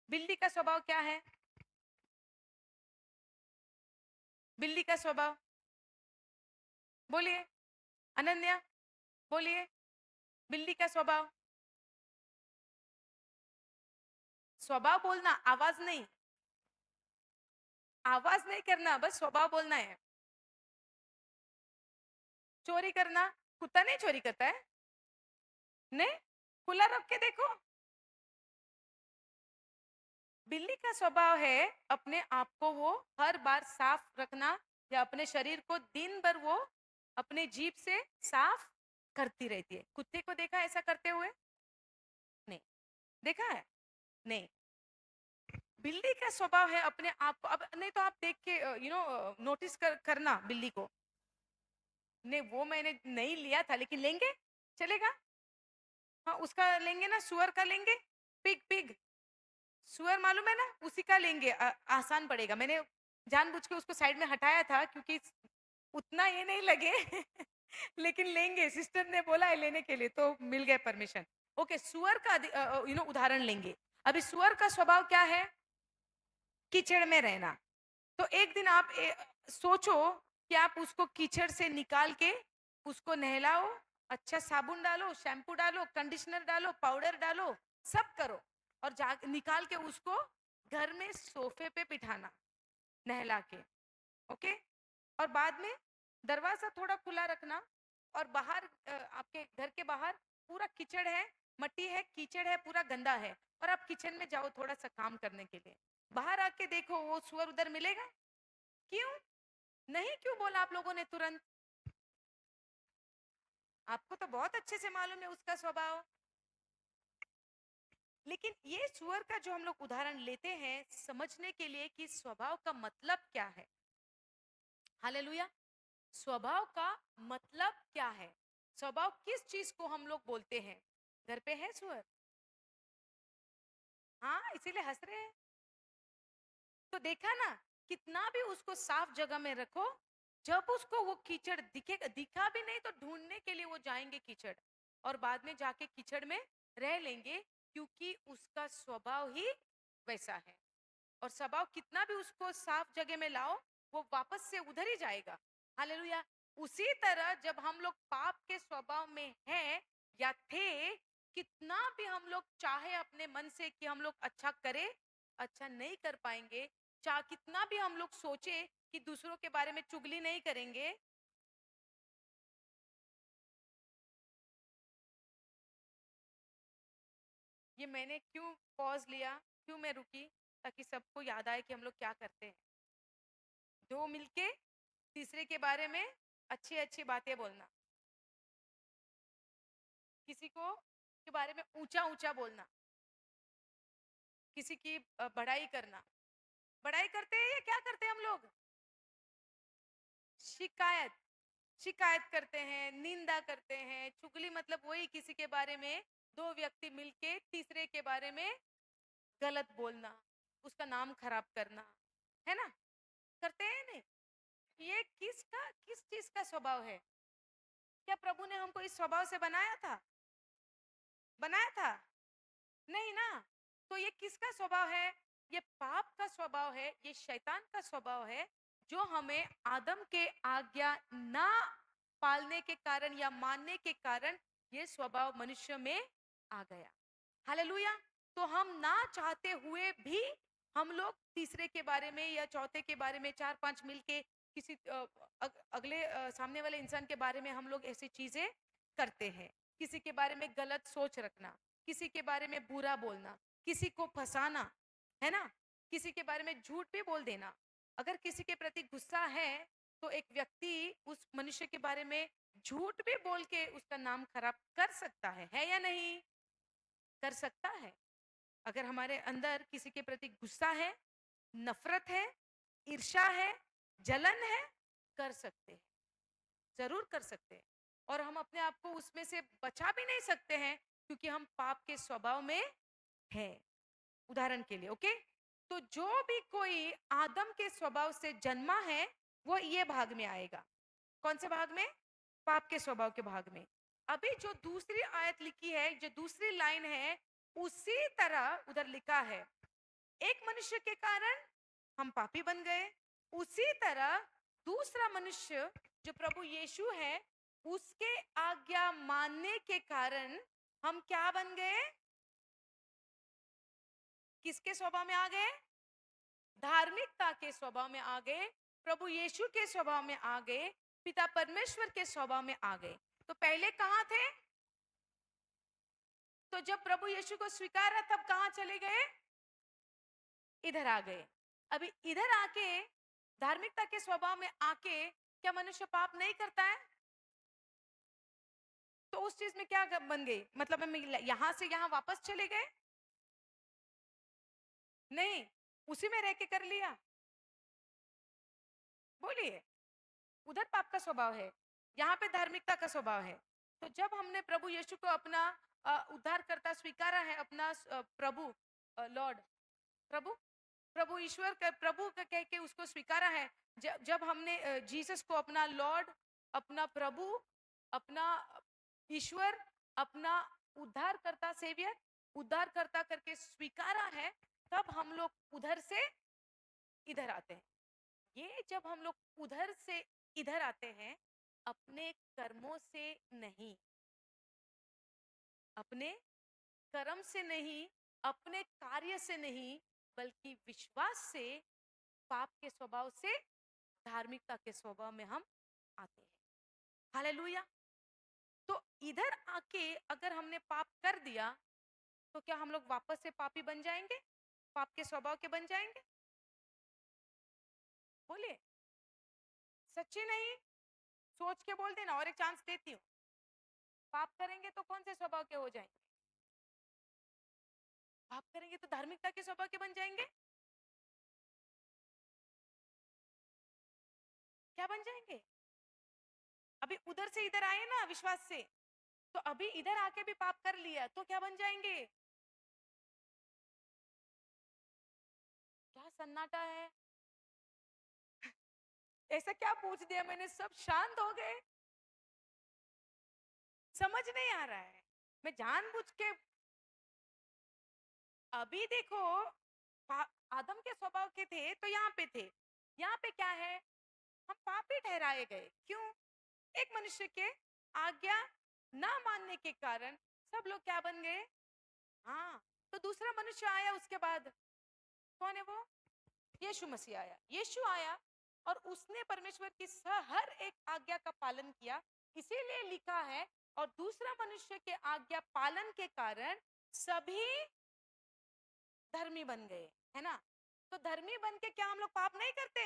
बिल्ली का स्वभाव क्या है? बिल्ली का स्वभाव बोलिए, अनन्या बोलिए, बिल्ली का स्वभाव। स्वभाव बोलना, आवाज नहीं, आवाज नहीं करना, बस स्वभाव बोलना है। चोरी करना, कुत्ता नहीं चोरी करता है, नहीं, खुला रख के देखो। बिल्ली का स्वभाव है अपने आप को वो हर बार साफ रखना, या अपने शरीर को दिन भर वो अपने जीभ से साफ करती रहती है। कुत्ते को देखा ऐसा करते हुए? नहीं देखा है, नहीं। बिल्ली का स्वभाव है अपने आप को, अब नहीं तो आप देख के नोटिस करना बिल्ली को। नहीं, वो मैंने नहीं लिया था, लेकिन लेंगे, चलेगा। हाँ, उसका लेंगे ना, सुअर का लेंगे, पिग पिग, सुअर मालूम है ना, उसी का लेंगे। आसान पड़ेगा। मैंने जानबूझ के उसको साइड में हटाया था, क्योंकि उतना ये नहीं लगे लेकिन लेंगे, सिस्टर ने बोला है लेने के लिए, तो मिल गए परमिशन। ओके, सुअर का उदाहरण लेंगे। अभी सुअर का स्वभाव क्या है? कीचड़ में रहना। तो एक दिन आप सोचो कि आप उसको कीचड़ से निकाल के उसको नहलाओ, अच्छा साबुन डालो, शैम्पू डालो, कंडीशनर डालो, पाउडर डालो, सब करो, और जा निकाल के उसको घर में सोफे पे बिठाना, नहला के। ओके, और बाद में दरवाजा थोड़ा खुला रखना, और बाहर आपके घर के बाहर पूरा कीचड़ है, मट्टी है, कीचड़ है, पूरा गंदा है, और आप किचन में जाओ थोड़ा सा काम करने के लिए। बाहर आके देखो वो सुअर उधर मिलेगा? क्यों नहीं? क्यों बोला आप लोगों ने तुरंत? आपको तो बहुत अच्छे से मालूम है उसका स्वभाव। लेकिन ये सुअर का जो हम लोग उदाहरण लेते हैं समझने के लिए कि स्वभाव का मतलब क्या है। हालेलुया। स्वभाव का मतलब क्या है? स्वभाव किस चीज को हम लोग बोलते हैं? घर पे है सुअर? हाँ, इसीलिए हंस रहे हैं। तो देखा ना, कितना भी उसको साफ जगह में रखो, जब उसको वो कीचड़ दिखेगा, दिखा भी नहीं तो ढूंढने के लिए वो जाएंगे कीचड़, और बाद में जाके कीचड़ में रह लेंगे, क्योंकि उसका स्वभाव ही वैसा है। और स्वभाव कितना भी उसको साफ जगह में लाओ, वो वापस से उधर ही जाएगा। हालेलुया। उसी तरह जब हम लोग पाप के स्वभाव में हैं या थे, कितना भी हम लोग चाहे अपने मन से कि हम लोग अच्छा करें, अच्छा नहीं कर पाएंगे। चाहे कितना भी हम लोग सोचे कि दूसरों के बारे में चुगली नहीं करेंगे। ये मैंने क्यों पॉज लिया, क्यों मैं रुकी? ताकि सबको याद आए कि हम लोग क्या करते हैं। दो मिलके तीसरे के बारे में अच्छी अच्छी बातें बोलना, किसी को के बारे में ऊंचा ऊंचा बोलना, किसी की बढ़ाई करना। बढ़ाई करते हैं या क्या करते हैं हम लोग? शिकायत, शिकायत करते हैं, निंदा करते हैं। चुगली मतलब वही किसी के बारे में दो व्यक्ति मिलके तीसरे के बारे में गलत बोलना, उसका नाम खराब करना, है ना? करते हैं नहीं? ये किस चीज का स्वभाव है? क्या प्रभु ने हमको इस स्वभाव से बनाया था? बनाया था? नहीं ना। तो ये किसका स्वभाव है? ये पाप का स्वभाव है, ये शैतान का स्वभाव है, जो हमें आदम के आज्ञा ना पालने के कारण या मानने के कारण ये स्वभाव मनुष्य में आ गया। हालेलुया। तो हम ना चाहते हुए भी हम लोग तीसरे के बारे में या चौथे के बारे में चार पांच मिलके किसी अगले सामने वाले इंसान के बारे में हम लोग ऐसी चीजें करते हैं। किसी के बारे में गलत सोच रखना, किसी के बारे में बुरा बोलना, किसी को फंसाना, है ना? किसी के बारे में झूठ भी बोल देना। अगर किसी के प्रति गुस्सा है तो एक व्यक्ति उस मनुष्य के बारे में झूठ भी बोल के उसका नाम खराब कर सकता है या नहीं? कर सकता है। अगर हमारे अंदर किसी के प्रति गुस्सा है, नफरत है, ईर्ष्या है, जलन है, कर सकते हैं, जरूर कर सकते हैं। और हम अपने आप को उसमें से बचा भी नहीं सकते हैं, क्योंकि हम पाप के स्वभाव में हैं। उदाहरण के लिए, ओके? तो जो भी कोई आदम के स्वभाव से जन्मा है, वो ये भाग में आएगा। कौन से भाग में? पाप के स्वभाव के भाग में। अभी जो दूसरी आयत लिखी है, जो दूसरी लाइन है, उसी तरह उधर लिखा है, एक मनुष्य के कारण हम पापी बन गए, उसी तरह दूसरा मनुष्य जो प्रभु यीशु है, उसके आज्ञा मानने के कारण हम क्या बन गए? किसके स्वभाव में आ गए? धार्मिकता के स्वभाव में आ गए, प्रभु यीशु के स्वभाव में आ गए, पिता परमेश्वर के स्वभाव में आ गए। तो पहले कहां थे? तो जब प्रभु यीशु को स्वीकारा तब कहां चले गए? इधर आ गए। अभी इधर आके धार्मिकता के स्वभाव में आके क्या मनुष्य पाप नहीं करता है? तो उस चीज में क्या बन गई? मतलब हम यहां से यहां वापस चले गए? नहीं, उसी में रह के कर लिया। बोलिए। उधर पाप का स्वभाव है, यहाँ पे धार्मिकता का स्वभाव है। तो जब हमने प्रभु यीशु को अपना उद्धारकर्ता स्वीकारा है, अपना प्रभु, लॉर्ड, प्रभु, प्रभु ईश्वर का प्रभु का कह के उसको स्वीकारा है, जब हमने जीसस को अपना लॉर्ड, अपना प्रभु, अपना ईश्वर, अपना उद्धारकर्ता, सेवियर, उद्धारकर्ता करके स्वीकारा है, तब हम लोग उधर से इधर आते हैं। ये जब हम लोग उधर से इधर आते हैं, अपने कर्मों से नहीं, अपने कर्म से नहीं, अपने कार्य से नहीं, बल्कि विश्वास से, पाप के स्वभाव से धार्मिकता के स्वभाव में हम आते हैं। हालेलुया। तो इधर आके अगर हमने पाप कर दिया, तो क्या हम लोग वापस से पापी बन जाएंगे? पाप के स्वभाव के बन जाएंगे? बोलिए। सच्ची नहीं? सोच के बोल देना, और एक चांस देती हूँ। पाप करेंगे तो कौन से स्वभाव के हो जाएंगे? पाप करेंगे तो धार्मिकता के स्वभाव के बन जाएंगे? क्या बन जाएंगे? अभी उधर से इधर आए ना विश्वास से, तो अभी इधर आके भी पाप कर लिया तो क्या बन जाएंगे? क्या सन्नाटा है? ऐसा क्या पूछ दिया मैंने, सब शांत हो गए। समझ नहीं आ रहा है। मैं जानबूझ के, अभी देखो, आदम के स्वभाव के थे तो यहाँ पे थे, यहाँ पे क्या है? हम पापी ठहराए गए। क्यों? एक मनुष्य के आज्ञा ना मानने के कारण सब लोग क्या बन गए? हाँ। तो दूसरा मनुष्य आया उसके बाद, कौन है वो? यीशु मसीह आया। यीशु आया और उसने परमेश्वर की हर एक आज्ञा का पालन किया, इसीलिए लिखा है, और दूसरा मनुष्य के आज्ञा पालन के कारण सभी धर्मी बन गए, है ना? तो धर्मी बन के क्या हम लोग पाप नहीं करते?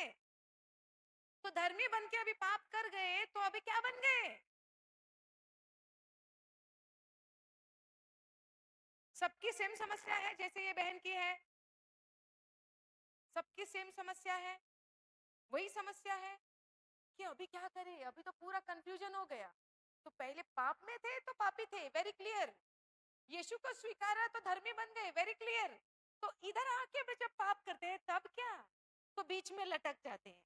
तो धर्मी बन के अभी पाप कर गए तो अभी क्या बन गए? सबकी सेम समस्या है, जैसे ये बहन की है, सबकी सेम समस्या है, वही समस्या है। कि अभी क्या करें, अभी तो पूरा कंफ्यूजन हो गया। तो पहले पाप में थे तो पापी थे, वेरी क्लियर। यीशु को स्वीकारा तो धर्मी बन गए, वेरी क्लियर। तो इधर आके भी जब पाप करते हैं तब क्या, तो बीच में लटक जाते हैं।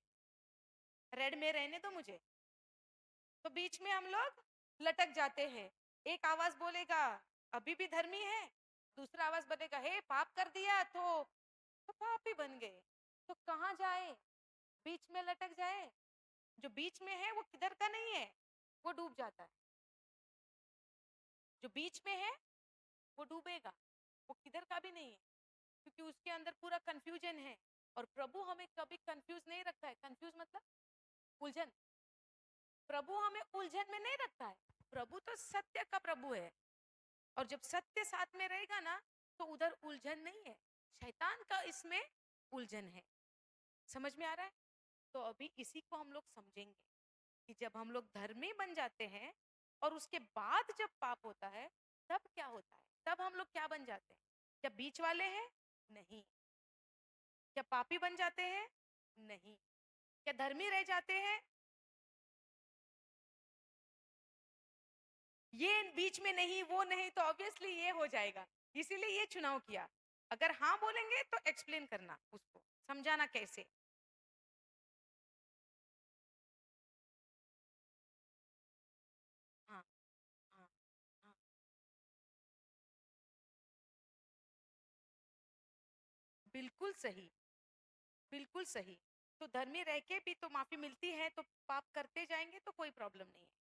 रेड में रहने दो मुझे, तो बीच में हम लोग लटक जाते हैं। एक आवाज बोलेगा अभी भी धर्मी है, दूसरा आवाज बोलेगा हे पाप कर दिया तो पापी बन गए। तो कहाँ जाए, बीच में लटक जाए। जो बीच में है वो किधर का नहीं है, वो डूब जाता है। जो बीच में है वो डूबेगा, वो किधर का भी नहीं है, क्योंकि उसके अंदर पूरा कंफ्यूजन है। और प्रभु हमें कभी कंफ्यूज नहीं रखता है। कंफ्यूज मतलब उलझन। प्रभु हमें उलझन में नहीं रखता है। प्रभु तो सत्य का प्रभु है, और जब सत्य साथ में रहेगा ना तो उधर उलझन नहीं है। शैतान का इसमें उलझन है। समझ में आ रहा है? तो अभी इसी को हम लोग समझेंगे कि जब हम लोग धर्मी बन जाते हैं और उसके बाद जब पाप होता है तब क्या होता है, तब हम लोग क्या बन जाते हैं? क्या बीच वाले हैं? नहीं। क्या पापी बन जाते हैं? नहीं। क्या धर्मी रह जाते हैं? ये बीच में नहीं, वो नहीं, तो ऑब्वियसली ये हो जाएगा। इसीलिए ये चुनाव किया। अगर हाँ बोलेंगे तो एक्सप्लेन करना, उसको समझाना कैसे। हाँ हाँ हाँ, बिल्कुल सही, बिल्कुल सही। तो धर्मी रह के भी तो माफी मिलती है, तो पाप करते जाएंगे तो कोई प्रॉब्लम नहीं है।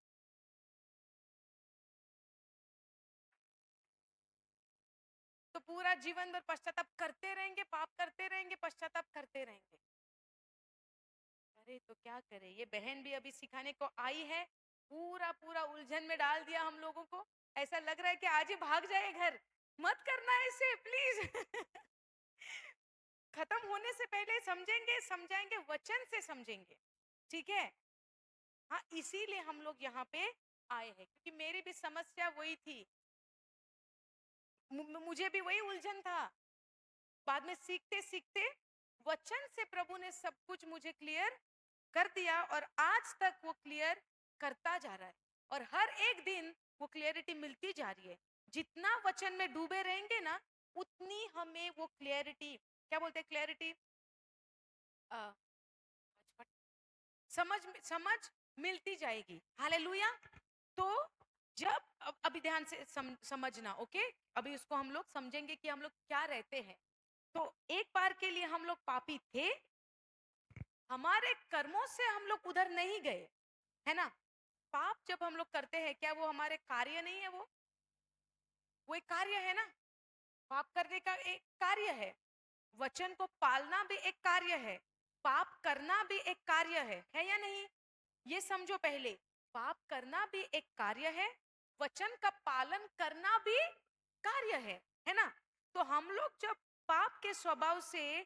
तो पूरा जीवन भर पश्चाताप करते रहेंगे, पाप करते रहेंगे, पश्चाताप करते रहेंगे। अरे तो क्या करें, ये बहन भी अभी सिखाने को आई है। पूरा पूरा उलझन में डाल दिया हम लोगों को। ऐसा लग रहा है कि आज ही भाग जाए घर। मत करना ऐसे प्लीज। खत्म होने से पहले समझेंगे, समझाएंगे, वचन से समझेंगे। ठीक है? हाँ, इसीलिए हम लोग यहाँ पे आए हैं, क्योंकि मेरी भी समस्या वही थी। मुझे भी वही उलझन था। बाद में सीखते सीखते वचन से प्रभु ने सब कुछ मुझे क्लियर कर दिया, और आज तक वो क्लियर करता जा रहा है। और हर एक दिन वो क्लियरिटी मिलती जा रही है। जितना वचन में डूबे रहेंगे ना, उतनी हमें वो क्लियरिटी, क्या बोलते हैं क्लियरिटी, समझ समझ मिलती जाएगी। हालेलुया। तो जब अभी ध्यान से समझना, ओके। अभी उसको हम लोग समझेंगे कि हम लोग क्या रहते हैं। तो एक बार के लिए हम लोग पापी थे, हमारे कर्मों से हम लोग उधर नहीं गए, है ना। पाप जब हम लोग करते हैं, क्या वो हमारे कार्य नहीं है? वो एक कार्य है ना। पाप करने का एक कार्य है। वचन को पालना भी एक कार्य है। पाप करना भी एक कार्य है या नहीं? ये समझो पहले। पाप करना भी एक कार्य है, वचन का पालन करना भी कार्य है ना। तो हम लोग जब पाप के स्वभाव से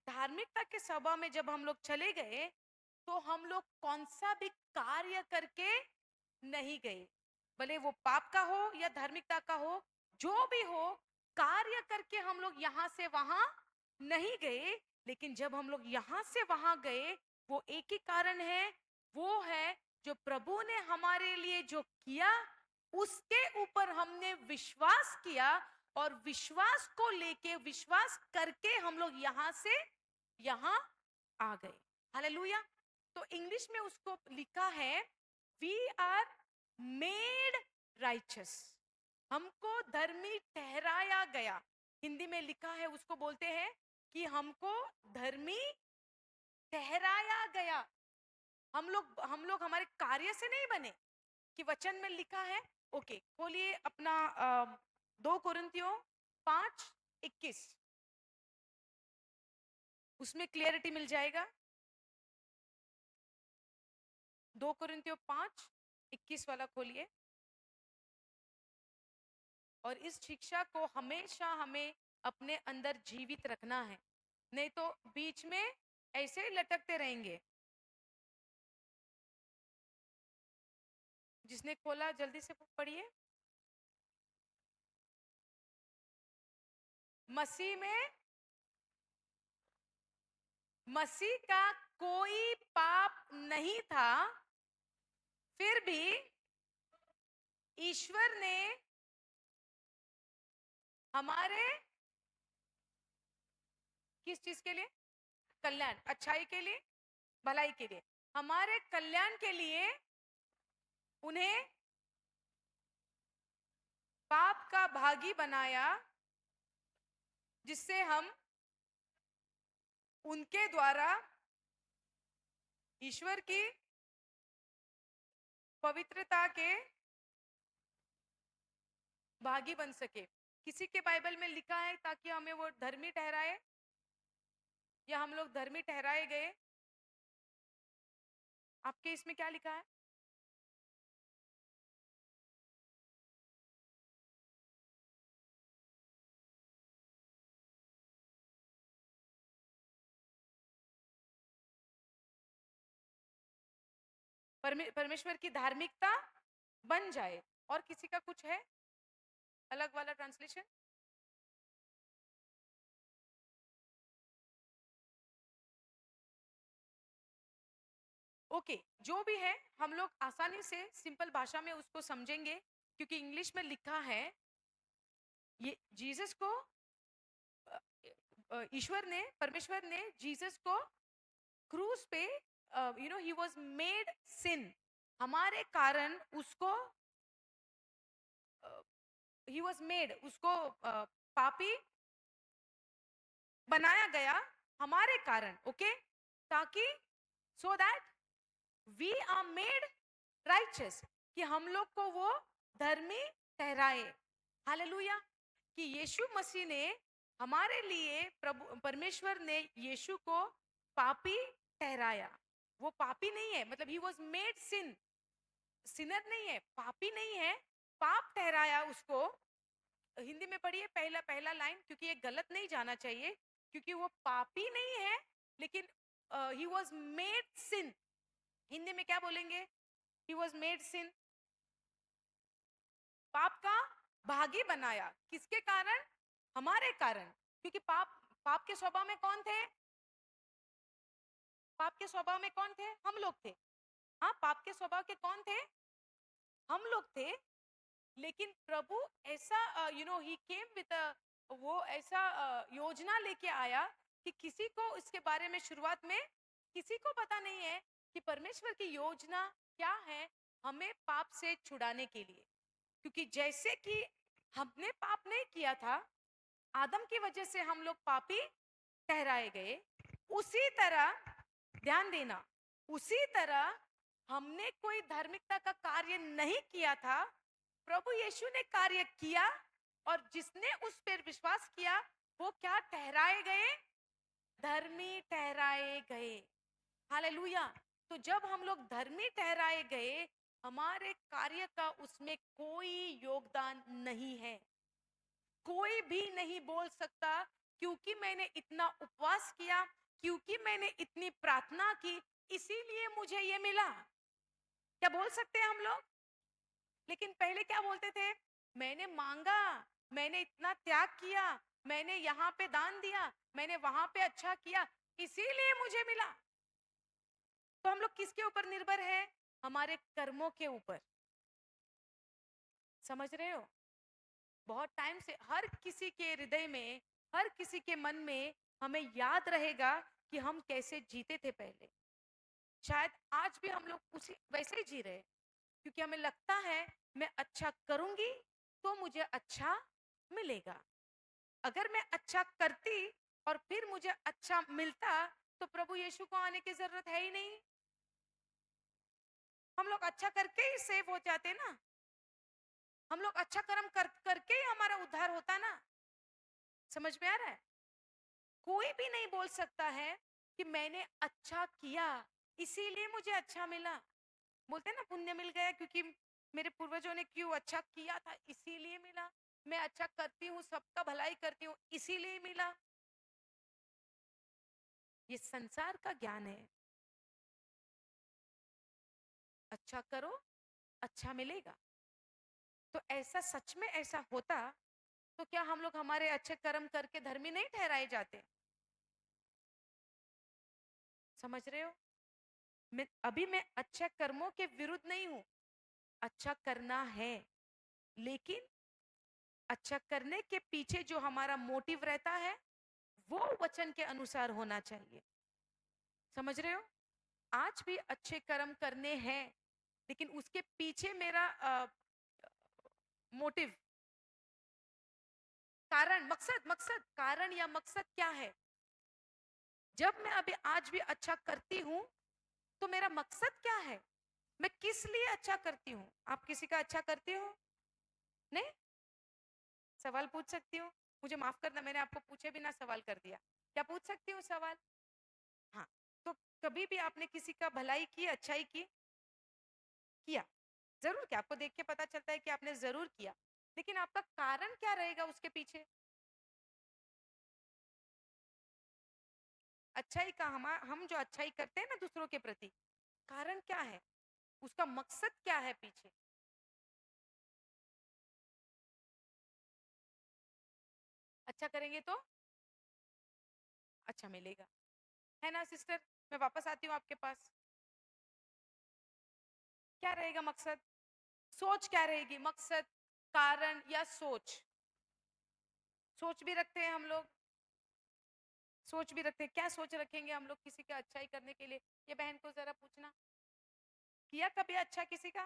धार्मिकता के स्वभाव में जब हम लोग चले गए, तो हम लोग कौन सा भी कार्य करके नहीं गए। भले वो पाप का हो या धार्मिकता का हो, जो भी हो, कार्य करके हम लोग यहां से वहां नहीं गए। लेकिन जब हम लोग यहां से वहां गए, वो एक ही कारण है, वो है जो प्रभु ने हमारे लिए जो किया, उसके ऊपर हमने विश्वास किया, और विश्वास को लेके, विश्वास करके हम लोग यहां से यहां आ गए। हालेलुया। तो इंग्लिश में उसको लिखा है वी आर मेड राइचस। हमको धर्मी ठहराया गया। हिंदी में लिखा है, उसको बोलते हैं कि हमको धर्मी ठहराया गया। हम लोग हमारे कार्य से नहीं बने, कि वचन में लिखा है। ओके, खोलिए अपना 2 कुरिन्थियों 5:21। उसमें क्लियरिटी मिल जाएगा। 2 कुरिन्थियों 5:21 वाला खोलिए। और इस शिक्षा को हमेशा हमें अपने अंदर जीवित रखना है, नहीं तो बीच में ऐसे ही लटकते रहेंगे। जिसने खोला जल्दी से पढ़िए। मसीह में, मसीह का कोई पाप नहीं था, फिर भी ईश्वर ने हमारे किस चीज के लिए? कल्याण, अच्छाई के लिए, भलाई के लिए, हमारे कल्याण के लिए उन्हें पाप का भागी बनाया, जिससे हम उनके द्वारा ईश्वर की पवित्रता के भागी बन सके। किसी के बाइबल में लिखा है ताकि हमें वो धर्मी ठहराए, या हम लोग धर्मी ठहराए गए? आपके इसमें क्या लिखा है? परमेश्वर की धार्मिकता बन जाए। और किसी का कुछ है अलग वाला ट्रांसलेशन? ओके, जो भी है हम लोग आसानी से सिंपल भाषा में उसको समझेंगे, क्योंकि इंग्लिश में लिखा है ये जीसस को ईश्वर ने, परमेश्वर ने जीसस को क्रूस पे ही वाज मेड सिन, हमारे कारण उसको ही वाज मेड, उसको पापी बनाया गया हमारे कारण। ओके, ताकि so that we are made righteous, कि हम लोग को वो धर्मी ठहराए। हालेलुया। कि यीशु मसीह ने हमारे लिए, प्रभु परमेश्वर ने यीशु को पापी ठहराया। वो पापी नहीं है, मतलब he was made sin, sinner नहीं है, पापी नहीं है, पाप ठहराया उसको। हिंदी में पढ़िए पहला पहला लाइन, क्योंकि ये गलत नहीं जाना चाहिए, क्योंकि वो पापी नहीं है, लेकिन ही वॉज मेड सिन। हिंदी में क्या बोलेंगे? ही वॉज मेड सिन, पाप का भागी बनाया। किसके कारण? हमारे कारण। क्योंकि पाप के स्वभाव में कौन थे? पाप के स्वभाव में कौन थे? हम लोग थे। हाँ, पाप के स्वभाव के कौन थे? हम लोग थे। लेकिन प्रभु ऐसा ही केम विद वो ऐसा योजना लेके आया कि किसी को इसके बारे में शुरुआत में किसी को पता नहीं है कि परमेश्वर की योजना क्या है हमें पाप से छुड़ाने के लिए। क्योंकि जैसे कि हमने पाप नहीं किया था, आदम की वजह से हम लोग पापी ठहराए गए, उसी तरह ध्यान देना, उसी तरह हमने कोई धार्मिकता का कार्य नहीं किया था, प्रभु यीशु ने कार्य किया, और जिसने उस पर विश्वास किया वो क्या ठहराए गए? धर्मी ठहराए गए। हालेलुया। तो जब हम लोग धर्मी ठहराए गए, हमारे कार्य का उसमें कोई योगदान नहीं है। कोई भी नहीं बोल सकता क्योंकि मैंने इतना उपवास किया, क्योंकि मैंने इतनी प्रार्थना की, इसीलिए मुझे ये मिला। क्या बोल सकते हैं हम लोग? लेकिन पहले क्या बोलते थे? मैंने मांगा, मैंने इतना त्याग किया, मैंने यहाँ पे दान दिया, मैंने वहां पे अच्छा किया, इसीलिए मुझे मिला। तो हम लोग किसके ऊपर निर्भर है? हमारे कर्मों के ऊपर। समझ रहे हो? बहुत टाइम से हर किसी के हृदय में, हर किसी के मन में हमें याद रहेगा कि हम कैसे जीते थे पहले। शायद आज भी हम लोग उसी वैसे ही जी रहे हैं, क्योंकि हमें लगता है मैं अच्छा करूंगी तो मुझे अच्छा मिलेगा। अगर मैं अच्छा करती और फिर मुझे अच्छा मिलता, तो प्रभु यीशु को आने की जरूरत है ही नहीं। हम लोग अच्छा करके ही सेव हो जाते ना। हम लोग अच्छा कर्म करके ही हमारा उद्धार होता ना। समझ में आ रहा है? कोई भी नहीं बोल सकता है कि मैंने अच्छा किया इसीलिए मुझे अच्छा मिला। बोलते हैं ना, पुण्य मिल गया क्योंकि मेरे पूर्वजों ने क्यों अच्छा किया था इसीलिए मिला। मैं अच्छा करती हूँ, सबका भलाई करती हूँ, इसीलिए मिला। ये संसार का ज्ञान है। अच्छा करो, अच्छा मिलेगा। तो ऐसा सच में ऐसा होता तो क्या हम लोग हमारे अच्छे कर्म करके धर्मी नहीं ठहराए जाते? समझ रहे हो? मैं अच्छे कर्मों के विरुद्ध नहीं हूं। अच्छा करना है, लेकिन अच्छा करने के पीछे जो हमारा मोटिव रहता है वो वचन के अनुसार होना चाहिए। समझ रहे हो? आज भी अच्छे कर्म करने हैं, लेकिन उसके पीछे मेरा मोटिव, कारण, मकसद, कारण या मकसद क्या है? जब मैं अभी आज भी अच्छा करती हूं, तो मेरा मकसद क्या है? मैं किस लिए अच्छा करती हूँ? आप किसी का अच्छा करती हो? नहीं? सवाल पूछ सकती हूँ? मुझे माफ करना, मैंने आपको पूछे बिना सवाल कर दिया। क्या पूछ सकती हूँ सवाल? हाँ। तो कभी भी आपने किसी का भलाई की, अच्छाई की? किया। जरूर किया, आपको देख के पता चलता है कि आपने जरूर किया। लेकिन आपका कारण क्या रहेगा उसके पीछे? अच्छाई का, हम जो अच्छाई करते हैं ना दूसरों के प्रति, कारण क्या है? उसका मकसद क्या है पीछे? अच्छा करेंगे तो अच्छा मिलेगा, है ना सिस्टर? मैं वापस आती हूँ आपके पास। क्या रहेगा मकसद? सोच क्या रहेगी? मकसद, कारण या सोच? सोच भी रखते हैं हम लोग, सोच भी रखते हैं। क्या सोच रखेंगे हम लोग किसी का अच्छाई करने के लिए? ये बहन को जरा पूछना, किया कभी अच्छा किसी का?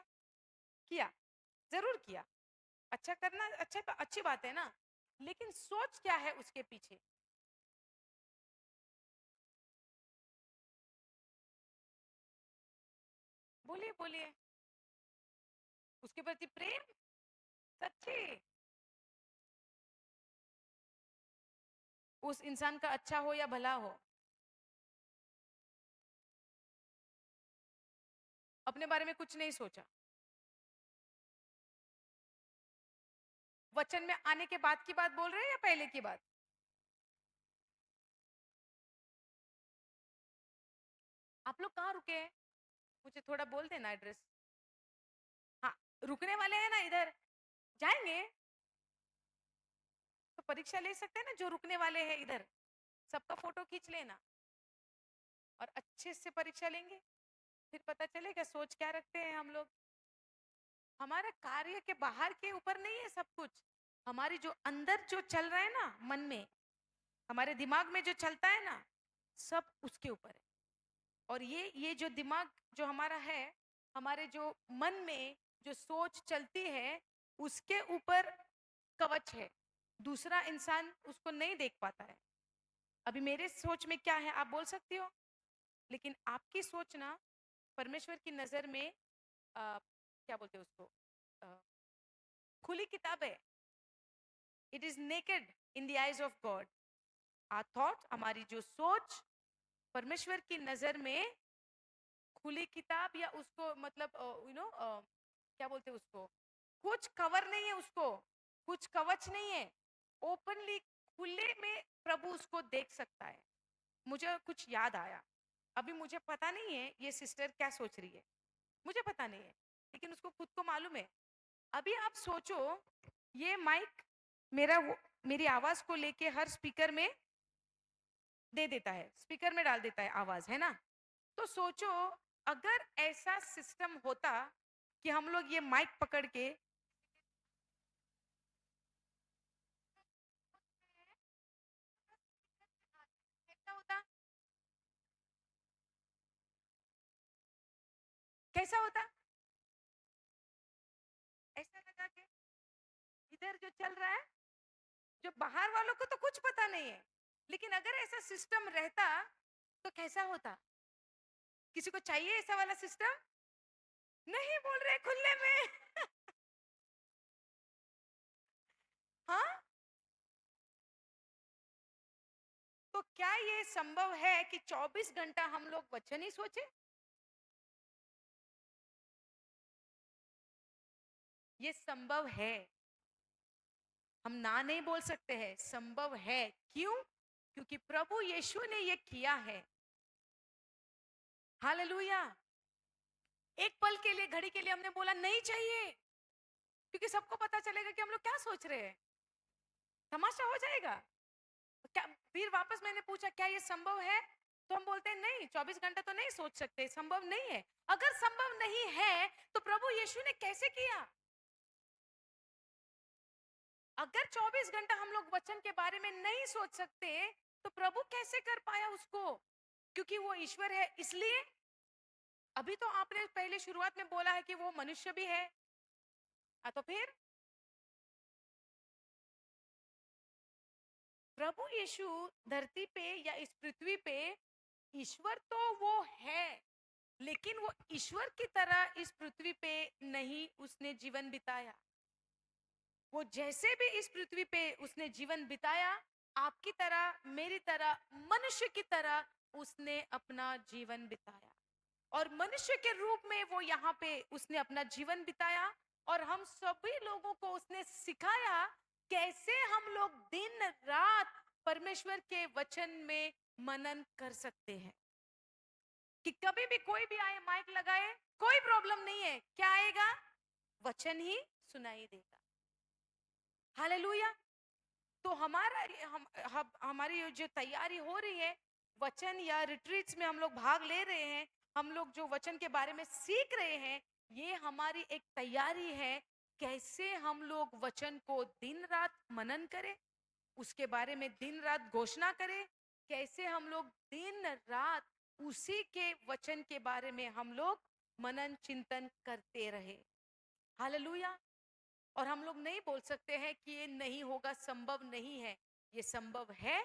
किया, जरूर किया। अच्छा करना अच्छा, अच्छी बात है ना, लेकिन सोच क्या है उसके पीछे? बोलिए बोलिए। उसके प्रति प्रेम, सच्चे, उस इंसान का अच्छा हो या भला हो, अपने बारे में कुछ नहीं सोचा। वचन में आने के बाद की बात बोल रहे हैं या पहले की बात? आप लोग कहाँ रुके हैं? मुझे थोड़ा बोल देना एड्रेस। हाँ, रुकने वाले हैं ना इधर, जाएंगे तो परीक्षा ले सकते हैं ना, जो रुकने वाले हैं इधर सबका फोटो खींच लेना और अच्छे से परीक्षा लेंगे, फिर पता चलेगा सोच क्या रखते हैं हम लोग। हमारे कार्य के बाहर के ऊपर नहीं है सब कुछ, हमारी जो अंदर जो चल रहा है ना मन में, हमारे दिमाग में जो चलता है ना, सब उसके ऊपर है। और ये जो दिमाग जो हमारा है, हमारे जो मन में जो सोच चलती है, उसके ऊपर कवच है, दूसरा इंसान उसको नहीं देख पाता है। अभी मेरे सोच में क्या है आप बोल सकती हो, लेकिन आपकी सोच ना परमेश्वर की नजर में क्या बोलते हैं उसको, अ, खुली किताब है। It is naked in the eyes of God. Our thought, हमारी जो सोच परमेश्वर की नजर में खुली किताब, या उसको मतलब क्या बोलते हैं उसको, कुछ कवर नहीं है उसको, कुछ कवच नहीं है, ओपनली खुले में प्रभु उसको देख सकता है। मुझे कुछ याद आया, अभी मुझे पता नहीं है ये सिस्टर क्या सोच रही है, मुझे पता नहीं है, लेकिन उसको खुद को मालूम है। अभी आप सोचो, ये माइक मेरी आवाज को लेके हर स्पीकर में दे देता है, स्पीकर में डाल देता है आवाज, है ना? तो सोचो, अगर ऐसा सिस्टम होता कि हम लोग ये माइक पकड़ के, कैसा होता? कैसा होता? ऐसा लगा के इधर जो चल रहा है, जो बाहर वालों को तो कुछ पता नहीं है, लेकिन अगर ऐसा सिस्टम रहता तो कैसा होता? किसी को चाहिए ऐसा वाला सिस्टम? नहीं बोल रहे खुले में। हाँ, तो क्या ये संभव है कि 24 घंटा हम लोग वचन ही सोचे? ये संभव है, हम ना नहीं बोल सकते हैं, संभव है। क्यों? क्योंकि प्रभु यीशु ने ये किया है। हालेलुया। एक पल के लिए, घड़ी के लिए हमने बोला नहीं चाहिए, क्योंकि सबको पता चलेगा कि हम लोग क्या सोच रहे हैं, तमाशा हो जाएगा। क्या फिर वापस मैंने पूछा क्या ये संभव है? तो हम बोलते हैं नहीं, 24 घंटा तो नहीं सोच सकते, संभव नहीं है। अगर संभव नहीं है तो प्रभु यीशु ने कैसे किया? अगर 24 घंटा हम लोग वचन के बारे में नहीं सोच सकते तो प्रभु कैसे कर पाया उसको? क्योंकि वो ईश्वर है इसलिए। अभी तो आपने पहले शुरुआत में बोला है कि वो मनुष्य भी है। तो फिर प्रभु यीशु धरती पे या इस पृथ्वी पे ईश्वर तो वो है, लेकिन वो ईश्वर की तरह इस पृथ्वी पे नहीं उसने जीवन बिताया। वो जैसे भी इस पृथ्वी पे उसने जीवन बिताया, आपकी तरह मेरी तरह मनुष्य की तरह उसने अपना जीवन बिताया। और मनुष्य के रूप में वो यहाँ पे उसने अपना जीवन बिताया। और हम सभी लोगों को उसने सिखाया कैसे हम लोग दिन रात परमेश्वर के वचन में मनन कर सकते हैं। कि कभी भी कोई भी आए माइक लगाए, कोई प्रॉब्लम नहीं है, क्या आएगा? वचन ही सुनाई देगा। हालेलुया। तो हमारी ये जो तैयारी हो रही है वचन या रिट्रीट्स में हम लोग भाग ले रहे हैं, हम लोग जो वचन के बारे में सीख रहे हैं, ये हमारी एक तैयारी है कैसे हम लोग वचन को दिन रात मनन करें, उसके बारे में दिन रात घोषणा करें, कैसे हम लोग दिन रात उसी के वचन के बारे में हम लोग मनन चिंतन करते रहे। हालेलुया। और हम लोग नहीं बोल सकते हैं कि ये नहीं होगा, संभव नहीं है। ये संभव है,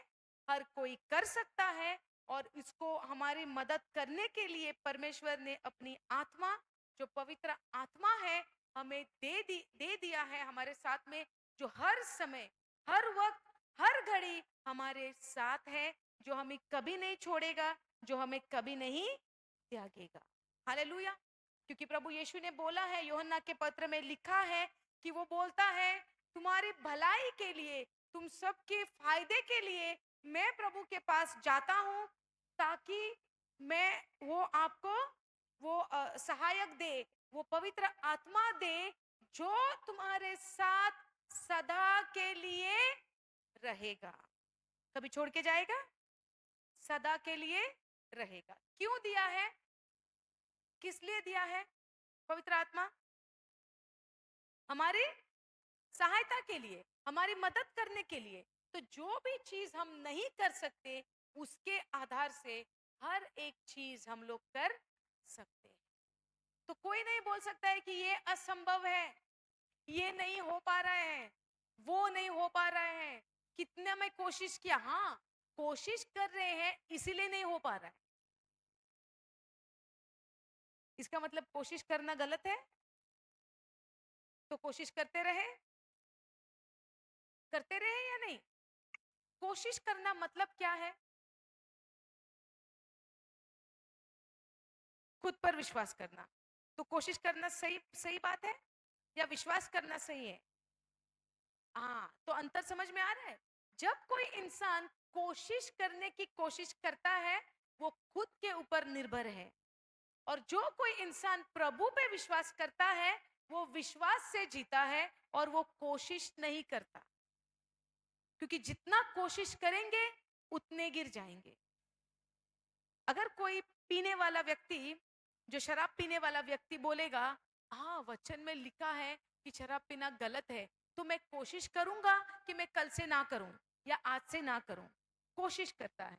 हर कोई कर सकता है। और इसको हमारी मदद करने के लिए परमेश्वर ने अपनी आत्मा, जो पवित्र आत्मा है, हमें दे दिया है हमारे साथ में, जो हर समय, हर वक्त, हर घड़ी हमारे साथ है, जो हमें कभी नहीं छोड़ेगा, जो हमें कभी नहीं त्यागेगा। हालेलुया। क्योंकि प्रभु यीशु ने बोला है, यूहन्ना के पत्र में लिखा है कि वो बोलता है तुम्हारी भलाई के लिए, तुम सबके फायदे के लिए मैं प्रभु के पास जाता हूं, ताकि मैं वो आपको वो सहायक दे, वो पवित्र आत्मा दे, जो तुम्हारे साथ सदा के लिए रहेगा। कभी छोड़ के जाएगा? सदा के लिए रहेगा। क्यों दिया है? किस लिए दिया है पवित्र आत्मा? हमारी सहायता के लिए, हमारी मदद करने के लिए। तो जो भी चीज हम नहीं कर सकते, उसके आधार से हर एक चीज हम लोग कर सकते हैं। तो कोई नहीं बोल सकता है कि ये असंभव है, ये नहीं हो पा रहा है, वो नहीं हो पा रहा है, कितना मैं कोशिश किया। हाँ, कोशिश कर रहे हैं इसीलिए नहीं हो पा रहा है, इसका मतलब कोशिश करना गलत है? तो कोशिश करते रहे या नहीं? कोशिश करना मतलब क्या है? खुद पर विश्वास करना। तो कोशिश करना सही सही बात है या विश्वास करना सही है? हाँ, तो अंतर समझ में आ रहा है? जब कोई इंसान कोशिश करने की कोशिश करता है, वो खुद के ऊपर निर्भर है। और जो कोई इंसान प्रभु पे विश्वास करता है, वो विश्वास से जीता है और वो कोशिश नहीं करता। क्योंकि जितना कोशिश करेंगे उतने गिर जाएंगे। अगर कोई पीने वाला व्यक्ति, जो शराब पीने वाला व्यक्ति बोलेगा, हाँ वचन में लिखा है कि शराब पीना गलत है, तो मैं कोशिश करूंगा कि मैं कल से ना करूं या आज से ना करूं। कोशिश करता है,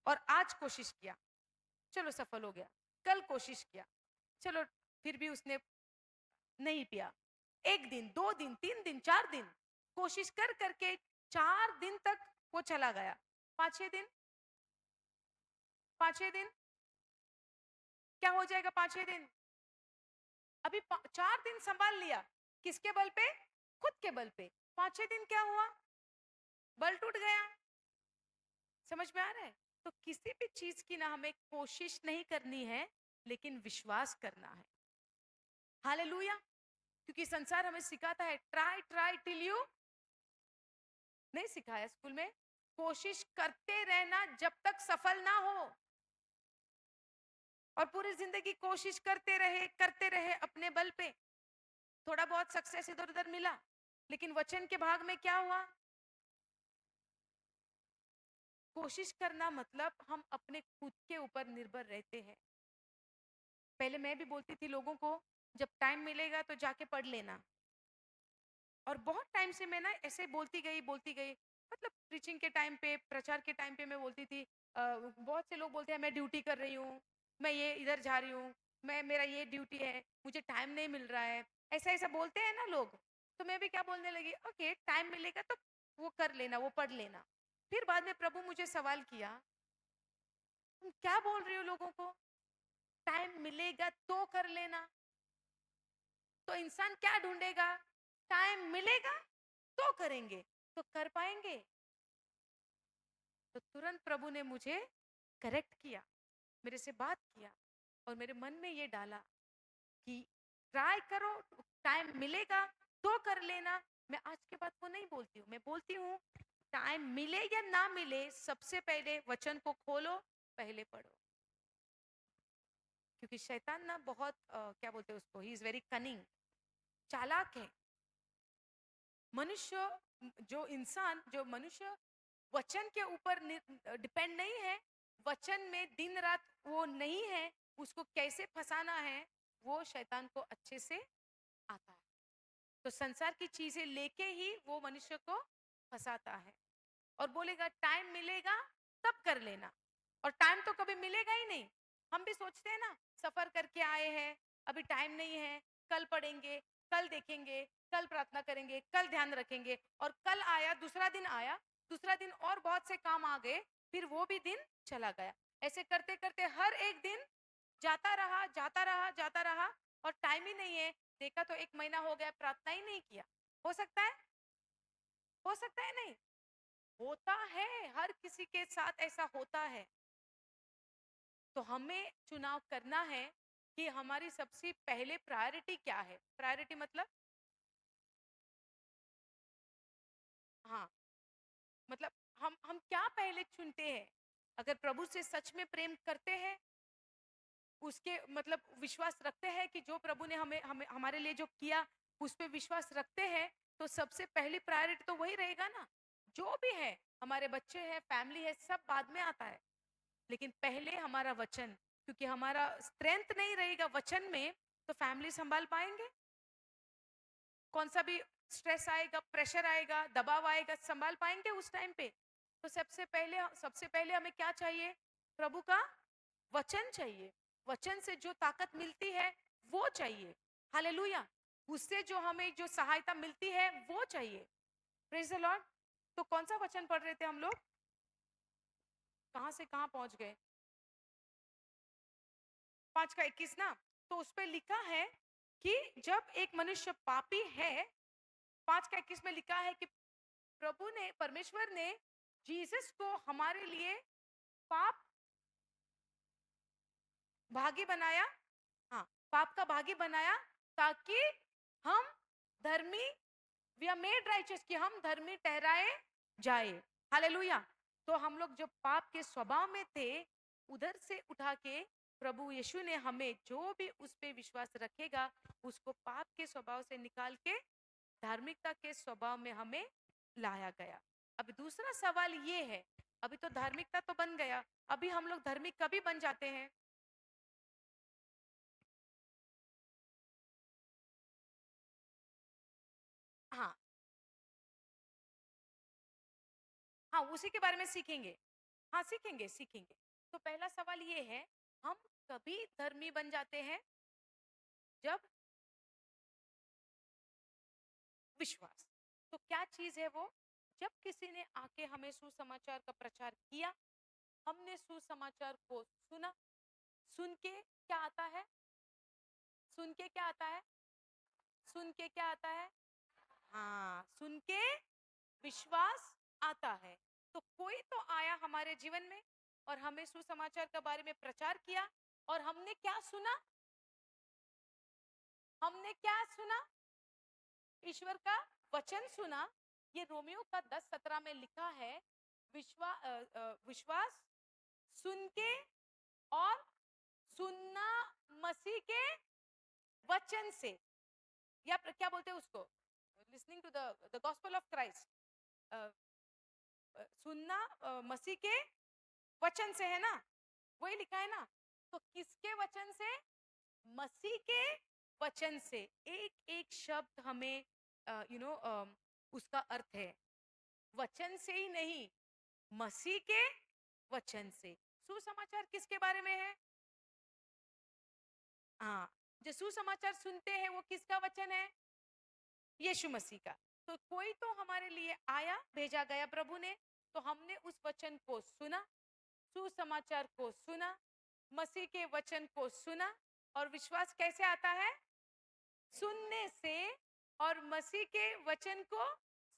और आज कोशिश किया, चलो सफल हो गया। कल कोशिश किया, चलो फिर भी उसने नहीं पिया। एक दिन, 2 दिन, 3 दिन, 4 दिन कोशिश कर करके 4 दिन तक वो चला गया। 5-6 दिन, 5-6 दिन क्या हो जाएगा? 5-6 दिन अभी 4 दिन संभाल लिया, किसके बल पे? खुद के बल पे। 5-6 दिन क्या हुआ? बल टूट गया। समझ में आ रहा है? तो किसी भी चीज की ना हमें कोशिश नहीं करनी है, लेकिन विश्वास करना है। हालेलुया। क्योंकि संसार हमें सिखाता है ट्राई ट्राई टिल यू, नहीं सिखाया स्कूल में? कोशिश करते रहना जब तक सफल ना हो। और पूरी जिंदगी कोशिश करते रहे अपने बल पे, थोड़ा बहुत सक्सेस इधर उधर मिला, लेकिन वचन के भाग में क्या हुआ? कोशिश करना मतलब हम अपने खुद के ऊपर निर्भर रहते हैं। पहले मैं भी बोलती थी लोगों को, जब टाइम मिलेगा तो जाके पढ़ लेना। और बहुत टाइम से मैं ना ऐसे बोलती गई, मतलब प्रीचिंग के टाइम पे, प्रचार के टाइम पे मैं बोलती थी। बहुत से लोग बोलते हैं मैं ड्यूटी कर रही हूँ, मैं ये इधर जा रही हूँ, मैं मेरा ये ड्यूटी है, मुझे टाइम नहीं मिल रहा है। ऐसा ऐसा बोलते हैं ना लोग। तो मैं भी क्या बोलने लगी, ओके टाइम मिलेगा तो वो कर लेना, वो पढ़ लेना। फिर बाद में प्रभु मुझे सवाल किया, तुम क्या बोल रही हो लोगों को, टाइम मिलेगा तो कर लेना। तो इंसान क्या ढूंढेगा, टाइम मिलेगा तो करेंगे, तो कर पाएंगे। तो तुरंत प्रभु ने मुझे करेक्ट किया, मेरे से बात किया और मेरे मन में ये डाला कि ट्राई करो, टाइम मिलेगा तो कर लेना। मैं आज के बाद को नहीं बोलती हूँ, मैं बोलती हूँ टाइम मिले या ना मिले, सबसे पहले वचन को खोलो, पहले पढ़ो। क्योंकि शैतान ना बहुत क्या बोलते हैं उसको, ही इज वेरी कनिंग, चालाक है। मनुष्य, जो मनुष्य वचन के ऊपर डिपेंड नहीं है, वचन में दिन रात वो नहीं है, उसको कैसे फंसाना है वो शैतान को अच्छे से आता है। तो संसार की चीजें लेके ही वो मनुष्य को फंसाता है और बोलेगा टाइम मिलेगा तब कर लेना। और टाइम तो कभी मिलेगा ही नहीं। हम भी सोचते हैं ना, सफर करके आए हैं, अभी टाइम नहीं है, कल पढ़ेंगे, कल देखेंगे, कल प्रार्थना करेंगे, कल ध्यान रखेंगे। और कल आया, दूसरा दिन आया, दूसरा दिन और बहुत से काम आ गए, फिर वो भी दिन चला गया। ऐसे करते करते हर एक दिन जाता रहा, जाता रहा, जाता रहा, और टाइम ही नहीं है। देखा तो 1 महीना हो गया, प्रार्थना ही नहीं किया। हो सकता है, हो सकता है नहीं, होता है, हर किसी के साथ ऐसा होता है। तो हमें चुनाव करना है कि हमारी सबसे पहले प्रायोरिटी क्या है। प्रायोरिटी मतलब, हाँ, मतलब हम क्या पहले चुनते हैं। अगर प्रभु से सच में प्रेम करते हैं, उसके मतलब विश्वास रखते हैं कि जो प्रभु ने हमें हमें हमारे लिए जो किया उस पे विश्वास रखते हैं, तो सबसे पहली प्रायोरिटी तो वही रहेगा ना। जो भी है, हमारे बच्चे हैं, फैमिली है, सब बाद में आता है, लेकिन पहले हमारा वचन। क्योंकि हमारा स्ट्रेंथ नहीं रहेगा वचन में, तो फैमिली संभाल पाएंगे? कौन सा भी स्ट्रेस आएगा, प्रेशर आएगा, दबाव आएगा, संभाल पाएंगे उस टाइम पे? तो सबसे पहले हमें क्या चाहिए? प्रभु का वचन चाहिए। वचन से जो ताकत मिलती है वो चाहिए। हालेलुया। उससे जो हमें जो सहायता मिलती है वो चाहिए। Praise the Lord. तो कौन सा वचन पढ़ रहे थे हम लोग, कहां से कहां पहुंच गए? 5 का 21 ना। तो उस पर लिखा है कि जब एक मनुष्य पापी है, 5 का 21 में लिखा है कि प्रभु ने, परमेश्वर ने जीसस को हमारे लिए पाप भागी बनाया। हाँ, पाप का भागी बनाया, ताकि हम धर्मी, वी आर मेड राइचियस, कि हम धर्मी ठहराए जाए। हालेलुया। तो हम लोग जब पाप के स्वभाव में थे, उधर से उठा के प्रभु यीशु ने हमें, जो भी उस पे विश्वास रखेगा, उसको पाप के स्वभाव से निकाल के धार्मिकता के स्वभाव में हमें लाया गया। अब दूसरा सवाल ये है, अभी तो धार्मिकता तो बन गया, अभी हम लोग धार्मिक कभी बन जाते हैं? हाँ, हाँ, उसी के बारे में सीखेंगे। हाँ, सीखेंगे, सीखेंगे। तो पहला सवाल ये है, हम कभी धर्मी बन जाते हैं? जब विश्वास। तो क्या चीज है वो? जब किसी ने आके हमें सुसमाचार का प्रचार किया, हमने सुसमाचार को सुना, सुन के क्या आता है? सुन के क्या आता है? सुन के क्या आता है? हाँ, सुन के विश्वास आता है। तो कोई तो आया हमारे जीवन में और हमें सुसमाचार के बारे में प्रचार किया, और हमने क्या सुना? हमने क्या सुना? ईश्वर का वचन सुना। ये रोमियो का 10:17 में लिखा है, विश्वास सुन के, और सुनना मसीह के वचन से, या क्या बोलते हैं उसको, listening to the gospel of Christ. सुनना मसीह के वचन से, है ना, वही लिखा है ना। तो किसके वचन से? मसीह के वचन से। एक एक शब्द हमें उसका अर्थ है, वचन से ही नहीं, मसीह के वचन से। सुसमाचार किसके बारे में है? हाँ, जो सुसमाचार सुनते हैं वो किसका वचन है? यीशु मसीह का। तो कोई तो हमारे लिए आया, भेजा गया प्रभु ने, तो हमने उस वचन को सुना, सुसमाचार को सुना, मसीह के वचन को सुना। और विश्वास कैसे आता है? सुनने से। और मसीह के वचन को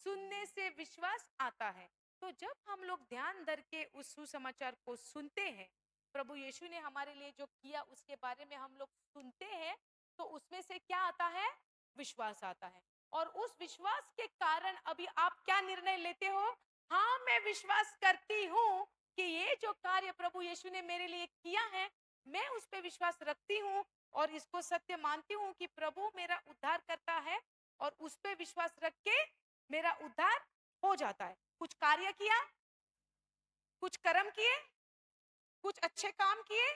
सुनने से विश्वास आता है। तो जब हम लोग ध्यान धर के उस सुसमाचार को सुनते हैं, प्रभु यीशु ने हमारे लिए जो किया उसके बारे में हम लोग सुनते हैं, तो उसमें से क्या आता है? विश्वास आता है। और उस विश्वास के कारण अभी आप क्या निर्णय लेते हो? हाँ, मैं विश्वास करती हूँ कि ये जो कार्य प्रभु यीशु ने मेरे लिए किया है, मैं उस पर विश्वास रखती हूँ और इसको सत्य मानती हूँ कि प्रभु मेरा उद्धार करता है, और उस पे विश्वास रख के मेरा उद्धार हो जाता है। कुछ कार्य किया, कुछ कर्म किए, कुछ अच्छे काम किए?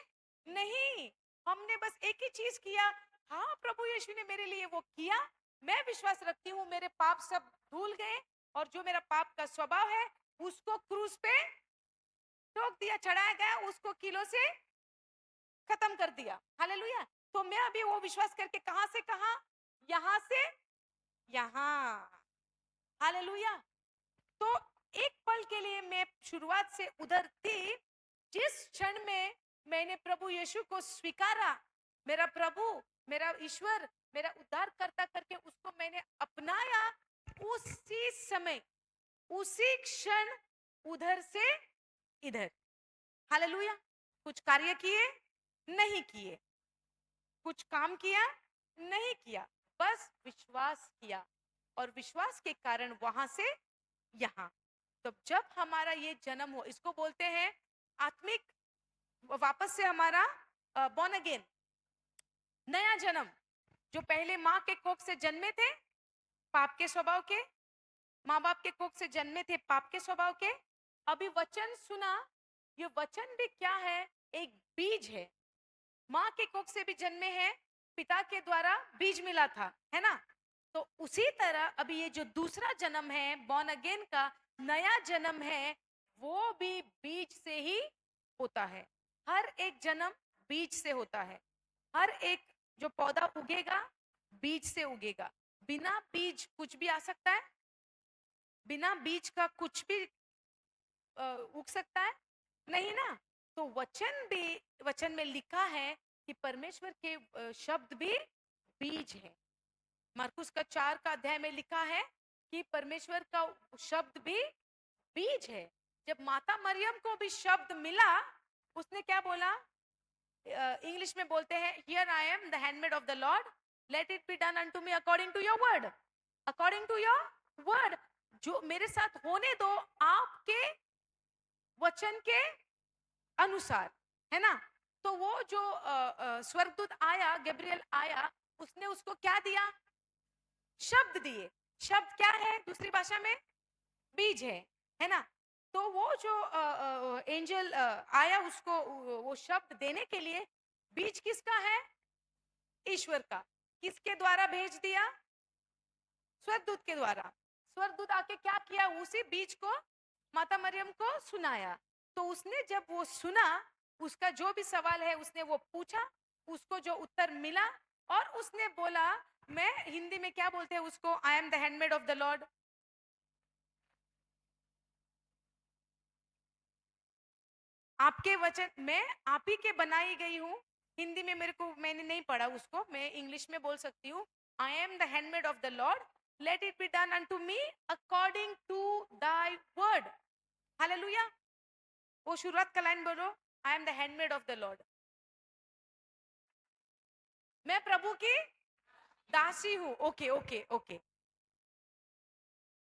नहीं, हमने बस एक ही चीज किया। हाँ, प्रभु यीशु ने मेरे लिए वो किया, मैं विश्वास रखती हूँ, मेरे पाप सब धुल गए, और जो मेरा पाप का स्वभाव है उसको क्रूस पे ठोक दिया, चढ़ाया गया, उसको किलो से खत्म कर दिया। हालेलुया। तो मैं अभी वो विश्वास करके कहां से कहां, यहां से यहां। हालेलुया। तो एक पल के लिए मैं शुरुआत से उधर थी, जिस क्षण में मैंने प्रभु यीशु को स्वीकारा, मेरा प्रभु, मेरा ईश्वर, मेरा उद्धार करता करके उसको मैंने अपनाया, उसी समय, उसी क्षण, उधर से इधर। हालेलुया। कुछ कार्य किए? नहीं किए। कुछ काम किया? नहीं किया। बस विश्वास किया, और विश्वास के कारण वहां से यहां। तो जब हमारा ये जन्म हो, इसको बोलते हैं आत्मिक, वापस से हमारा बॉर्न अगेन, नया जन्म। जो पहले माँ के कोख से जन्मे थे पाप के स्वभाव के, माँ बाप के कोख से जन्मे थे पाप के स्वभाव के, अभी वचन सुना। ये वचन भी क्या है? एक बीज है। माँ के कोख से भी जन्मे हैं, पिता के द्वारा बीज मिला था, है ना। तो उसी तरह अभी ये जो दूसरा जन्म है, बॉर्न अगेन का नया जन्म है, वो भी बीज से ही होता है। हर एक जन्म बीज से होता है। हर एक जो पौधा उगेगा, बीज से उगेगा। बिना बीज कुछ भी आ सकता है? बिना बीज का कुछ भी उग सकता है? नहीं ना। तो वचन भी, वचन में लिखा है कि परमेश्वर के शब्द भी बीज है। मरकुस का 4 का अध्याय में लिखा है कि परमेश्वर का शब्द भी बीज है। जब माता मरियम को भी शब्द मिला, उसने क्या बोला? इंग्लिश में बोलते हैं, here I am the handmaid of the Lord, let it be done unto me according to your word. According to your word, जो मेरे साथ होने दो आपके वचन के अनुसार, है ना। तो वो जो स्वर्गदूत आया, गैब्रियल आया, उसने उसको क्या दिया? शब्द दिए। शब्द क्या है दूसरी भाषा में? बीज है ना। तो वो जो एंजल आया उसको वो शब्द देने के लिए, बीज किसका है? ईश्वर का। किसके द्वारा भेज दिया? स्वर्गदूत के द्वारा। स्वर्गदूत आके क्या किया? उसी बीज को माता मरियम को सुनाया। तो उसने जब वो सुना, उसका जो भी सवाल है उसने वो पूछा, उसको जो उत्तर मिला, और उसने बोला, मैं हिंदी में क्या बोलते हैं उसको, आई am the handmaid of the Lord. आपके वचन, मैं आप ही के बनाई गई हूँ। हिंदी में मेरे को, मैंने नहीं पढ़ा उसको, मैं इंग्लिश में बोल सकती हूँ, I am the handmaid of the Lord, let it be done unto me according to thy word. Hallelujah. वो शुरुआत का लाइन बोलो, I am the handmaid of the Lord. मैं प्रभु की दासी हूँ। Okay okay okay.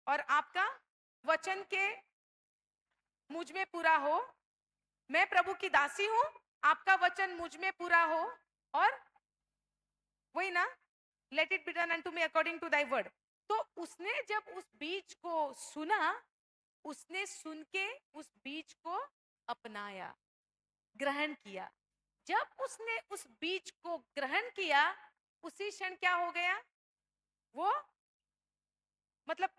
और आपका वचन के मुझ में पूरा हो। मैं प्रभु की दासी हूँ, आपका वचन मुझ में पूरा हो, और वही ना, let it be done unto me according to thy word. तो उसने जब उस बीज को सुना, उसने सुन के उस बीज को अपनाया, ग्रहण किया। जब उसने उस बीज को ग्रहण किया, उसी क्षण क्या हो गया? वो मतलब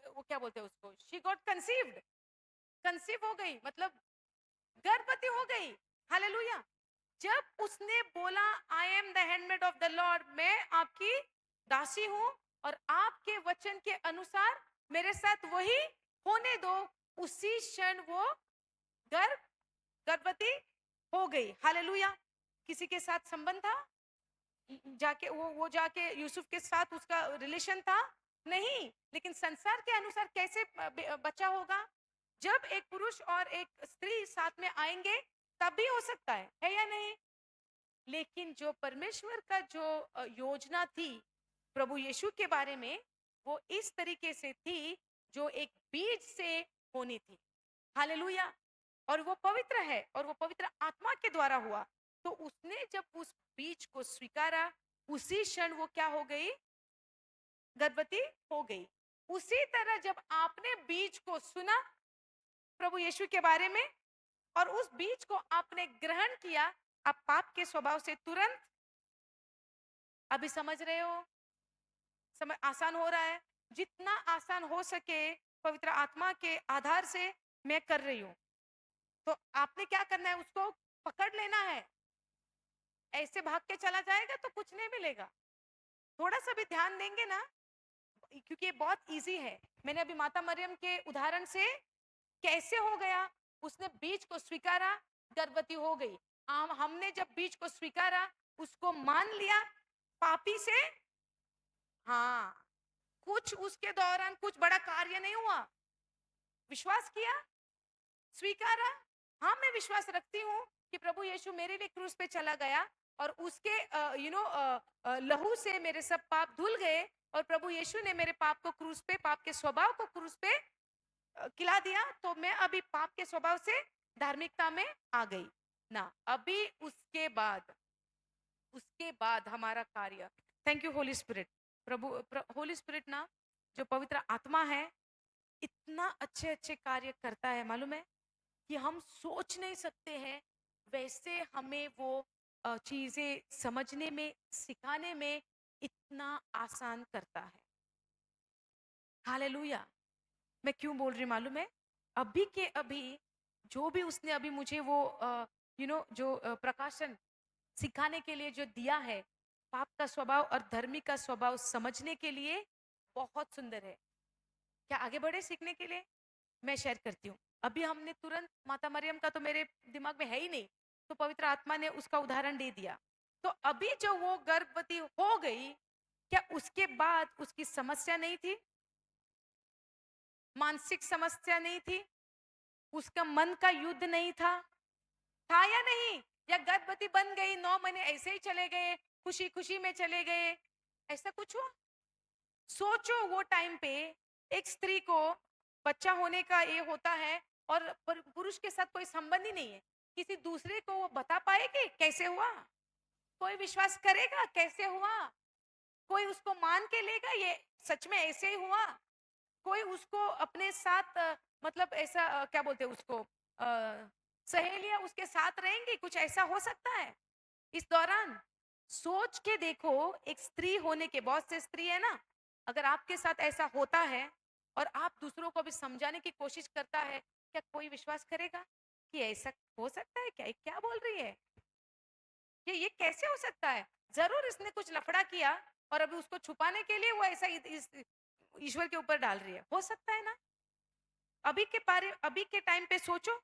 वो क्या बोलते हैं उसको, शी गॉट कंसीव्ड, कंसीव हो गई, मतलब गर्भवती हो गई। हालेलुया। जब उसने बोला आई am the handmaid of the Lord, मैं आपकी दासी हूं और आपके वचन के अनुसार मेरे साथ वही होने दो, उसी क्षण वो गर्भ गर्भवती हो गई। हालेलुया। किसी के साथ संबंध था? जाके वो जाके यूसुफ के साथ उसका रिलेशन था? नहीं। लेकिन संसार के अनुसार कैसे बच्चा होगा? जब एक पुरुष और एक स्त्री साथ में आएंगे तभी हो सकता है या नहीं? लेकिन जो परमेश्वर का जो योजना थी प्रभु यीशु के बारे में, वो इस तरीके से थी जो एक बीज से होनी थी। हालेलुया। और वो पवित्र है और वो पवित्र आत्मा के द्वारा हुआ। तो उसने जब उस बीज को स्वीकारा, उसी क्षण वो क्या हो गई? गर्भवती हो गई। उसी तरह जब आपने बीज को सुना प्रभु यीशु के बारे में और उस बीज को आपने ग्रहण किया, आप पाप के स्वभाव से तुरंत, अभी समझ रहे हो? समझ आसान हो रहा है? जितना आसान हो सके पवित्र आत्मा के आधार से मैं कर रही हूं। तो आपने क्या करना है? उसको पकड़ लेना है। ऐसे भाग के चला जाएगा तो कुछ नहीं मिलेगा। थोड़ा सा भी ध्यान देंगे ना, क्योंकि ये बहुत इजी है। मैंने अभी माता मरियम के उदाहरण से कैसे हो गया, उसने बीज को स्वीकारा, गर्भवती हो गई। हमने जब बीज को स्वीकारा, उसको मान लिया, पापी से, हाँ, कुछ उसके दौरान कुछ बड़ा कार्य नहीं हुआ, विश्वास किया, स्वीकारा। हाँ, मैं विश्वास रखती हूँ कि प्रभु यीशु मेरे लिए क्रूस पे चला गया और उसके लहू से मेरे सब पाप धुल गए और प्रभु यीशु ने मेरे पाप को क्रूस पे, पाप के स्वभाव को क्रूस पे खिला दिया। तो मैं अभी पाप के स्वभाव से धार्मिकता में आ गई ना। अभी उसके बाद हमारा कार्य, thank you Holi spirit. Holi spirit ना, जो पवित्र आत्मा है, इतना अच्छे अच्छे कार्य करता है, मालूम है कि हम सोच नहीं सकते हैं। वैसे हमें वो चीजें समझने में, सिखाने में इतना आसान करता है। हालेलुया। मैं क्यों बोल रही मालूम है? अभी के अभी जो भी उसने अभी मुझे वो जो प्रकाशन सिखाने के लिए जो दिया है, पाप का स्वभाव और धर्मी का स्वभाव समझने के लिए, बहुत सुंदर है। क्या आगे बढ़े सीखने के लिए? मैं शेयर करती हूँ। अभी हमने तुरंत माता मरियम का तो मेरे दिमाग में है ही नहीं, तो पवित्र आत्मा ने उसका उदाहरण दे दिया। तो अभी जो वो गर्भवती हो गई, क्या उसके बाद उसकी समस्या नहीं थी? मानसिक समस्या नहीं थी? उसका मन का युद्ध नहीं था या नहीं? या गर्भवती बन गई, 9 महीने ऐसे ही चले गए, खुशी खुशी में चले गए, ऐसा कुछ हुआ? सोचो वो टाइम पे एक स्त्री को बच्चा होने का ये होता है और पुरुष के साथ कोई संबंध ही नहीं है, किसी दूसरे को वो बता पाएगी कैसे हुआ? कोई विश्वास करेगा कैसे हुआ? कोई उसको मान के लेगा ये सच में ऐसे ही हुआ? कोई उसको अपने साथ मतलब ऐसा क्या बोलते हैं उसको, सहेलियां उसके साथ रहेंगी, कुछ ऐसा हो सकता है इस दौरान? सोच के देखो, एक स्त्री होने के, बहुत से स्त्री है ना, अगर आपके साथ ऐसा होता है और आप दूसरों को भी समझाने की कोशिश करता है, क्या कोई विश्वास करेगा कि ऐसा हो सकता है? क्या क्या बोल रही है, ये कैसे हो सकता है? जरूर इसने कुछ लफड़ा किया और अभी उसको छुपाने के लिए वो ऐसा ईश्वर के ऊपर डाल रही है। हो सकता है ना? अभी के टाइम पे सोचो,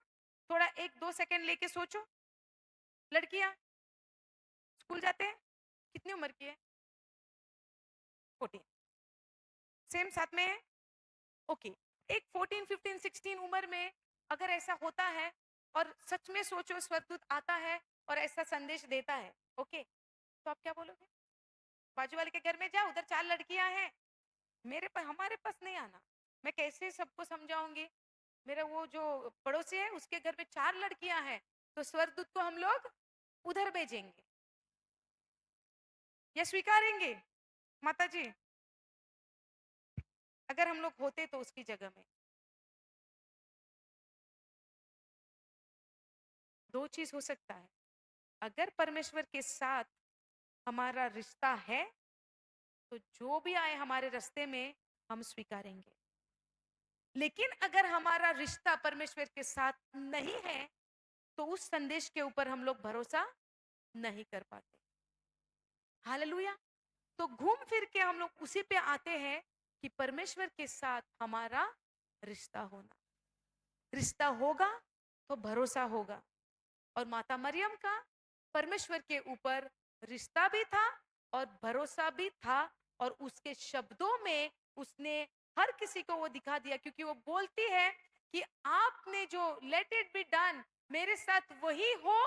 थोड़ा 1-2 सेकंड लेके सोचो। लड़कियां स्कूल जाते हैं, कितनी उम्र की है? 14, सेम साथ में है। ओके, एक 14, 15, 16 उम्र में अगर ऐसा होता है और सच में सोचो स्वर्गदूत आता है और ऐसा संदेश देता है, ओके, तो आप क्या बोलोगे? बाजू वाले के घर में जाओ, उधर 4 लड़कियां हैं, मेरे पास, हमारे पास नहीं आना। मैं कैसे सबको समझाऊंगी? मेरा वो जो पड़ोसी है उसके घर में 4 लड़कियां हैं, तो स्वर्गदूत को हम लोग उधर भेजेंगे या स्वीकारेंगे? माता जी, अगर हम लोग होते तो उसकी जगह में, दो चीज हो सकता है। अगर परमेश्वर के साथ हमारा रिश्ता है तो जो भी आए हमारे रास्ते में हम स्वीकारेंगे। लेकिन अगर हमारा रिश्ता परमेश्वर के साथ नहीं है तो उस संदेश के ऊपर हम लोग भरोसा नहीं कर पाते। हालेलुया। तो घूम फिर के हम लोग उसी पे आते हैं कि परमेश्वर के साथ हमारा रिश्ता होना, रिश्ता होगा तो भरोसा होगा। और माता मरियम का परमेश्वर के ऊपर रिश्ता भी था और भरोसा भी था, और उसके शब्दों में उसने हर किसी को वो दिखा दिया, क्योंकि वो बोलती है कि आपने जो लेट इट बी डन, मेरे साथ वही हो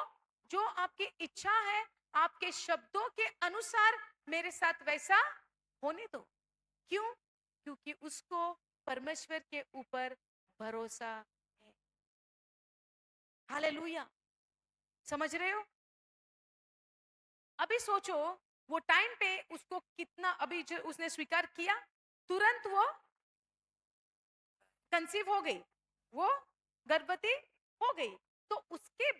जो आपकी इच्छा है, आपके शब्दों के अनुसार मेरे साथ वैसा होने दो। क्यों? क्योंकि उसको परमेश्वर के ऊपर भरोसा है। हालेलुया। समझ रहे हो? अभी सोचो, वो टाइम पे उसको कितना, अभी जो उसने स्वीकार किया, तुरंत वो कंसीव हो गई, वो गर्भवती हो गई। तो उसके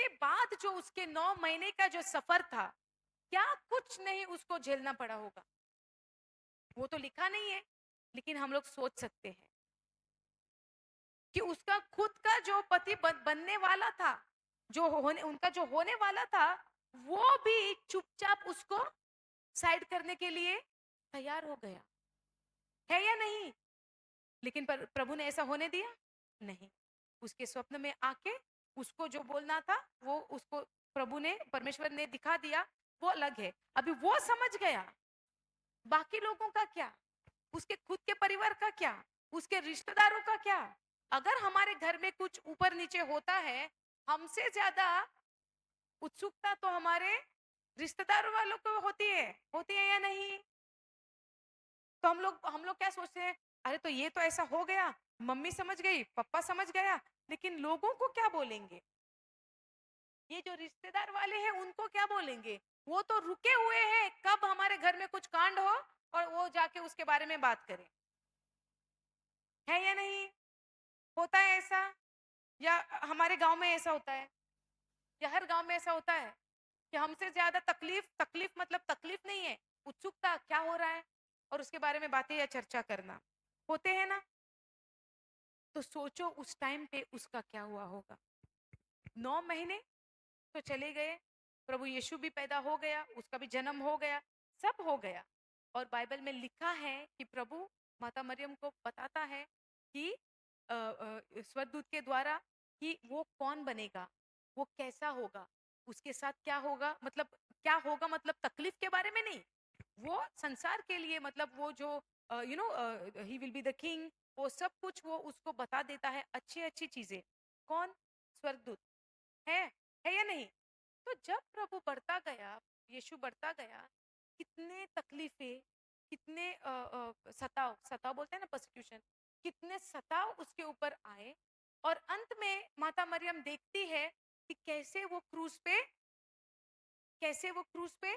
बाद जो उसके 9 महीने का जो सफर था, क्या कुछ नहीं उसको झेलना पड़ा होगा? वो तो लिखा नहीं है, लेकिन हम लोग सोच सकते हैं कि उसका खुद का जो पति बनने वाला था, जो होने उनका जो होने वाला था, वो भी चुपचाप उसको साइड करने के लिए तैयार हो गया, है या नहीं? लेकिन प्रभु ने ऐसा होने दिया नहीं। उसके स्वप्न में आके उसको जो बोलना था वो उसको प्रभु ने, परमेश्वर ने दिखा दिया, वो अलग है। अभी वो समझ गया, बाकी लोगों का क्या, उसके खुद के परिवार का क्या, उसके रिश्तेदारों का क्या। अगर हमारे घर में कुछ ऊपर नीचे होता है, हमसे ज्यादा उत्सुकता तो हमारे रिश्तेदारों वालों को होती है या नहीं? तो हम लोग क्या सोचते हैं, अरे तो ये तो ऐसा हो गया, मम्मी समझ गई, पापा समझ गया, लेकिन लोगों को क्या बोलेंगे? ये जो रिश्तेदार वाले हैं उनको क्या बोलेंगे? वो तो रुके हुए हैं कब हमारे घर में कुछ कांड हो और वो जाके उसके बारे में बात करें, है या नहीं? होता है ऐसा? या हमारे गांव में ऐसा होता है, या हर गांव में ऐसा होता है कि हमसे ज्यादा तकलीफ, तकलीफ मतलब तकलीफ नहीं है, उत्सुकता क्या हो रहा है और उसके बारे में बातें या चर्चा करना, होते हैं ना? तो सोचो उस टाइम पे उसका क्या हुआ होगा। 9 महीने तो चले गए, प्रभु यीशु भी पैदा हो गया, उसका भी जन्म हो गया, सब हो गया। और बाइबल में लिखा है कि प्रभु माता मरियम को बताता है कि स्वर्गदूत के द्वारा कि वो कौन बनेगा, वो कैसा होगा, उसके साथ क्या होगा, मतलब क्या होगा, मतलब तकलीफ के बारे में नहीं, वो संसार के लिए, मतलब वो जो he will be the king, वो सब कुछ वो उसको बता देता है, अच्छी अच्छी चीजें। कौन? स्वर्गदूत। है है या नहीं? तो जब प्रभु बढ़ता गया, यीशु बढ़ता गया, कितने तकलीफें, कितने सताव, सताव बोलते हैं ना, परसिक्यूशन, कितने सताव उसके ऊपर आए। और अंत में माता मरियम देखती है कि कैसे वो क्रूस पे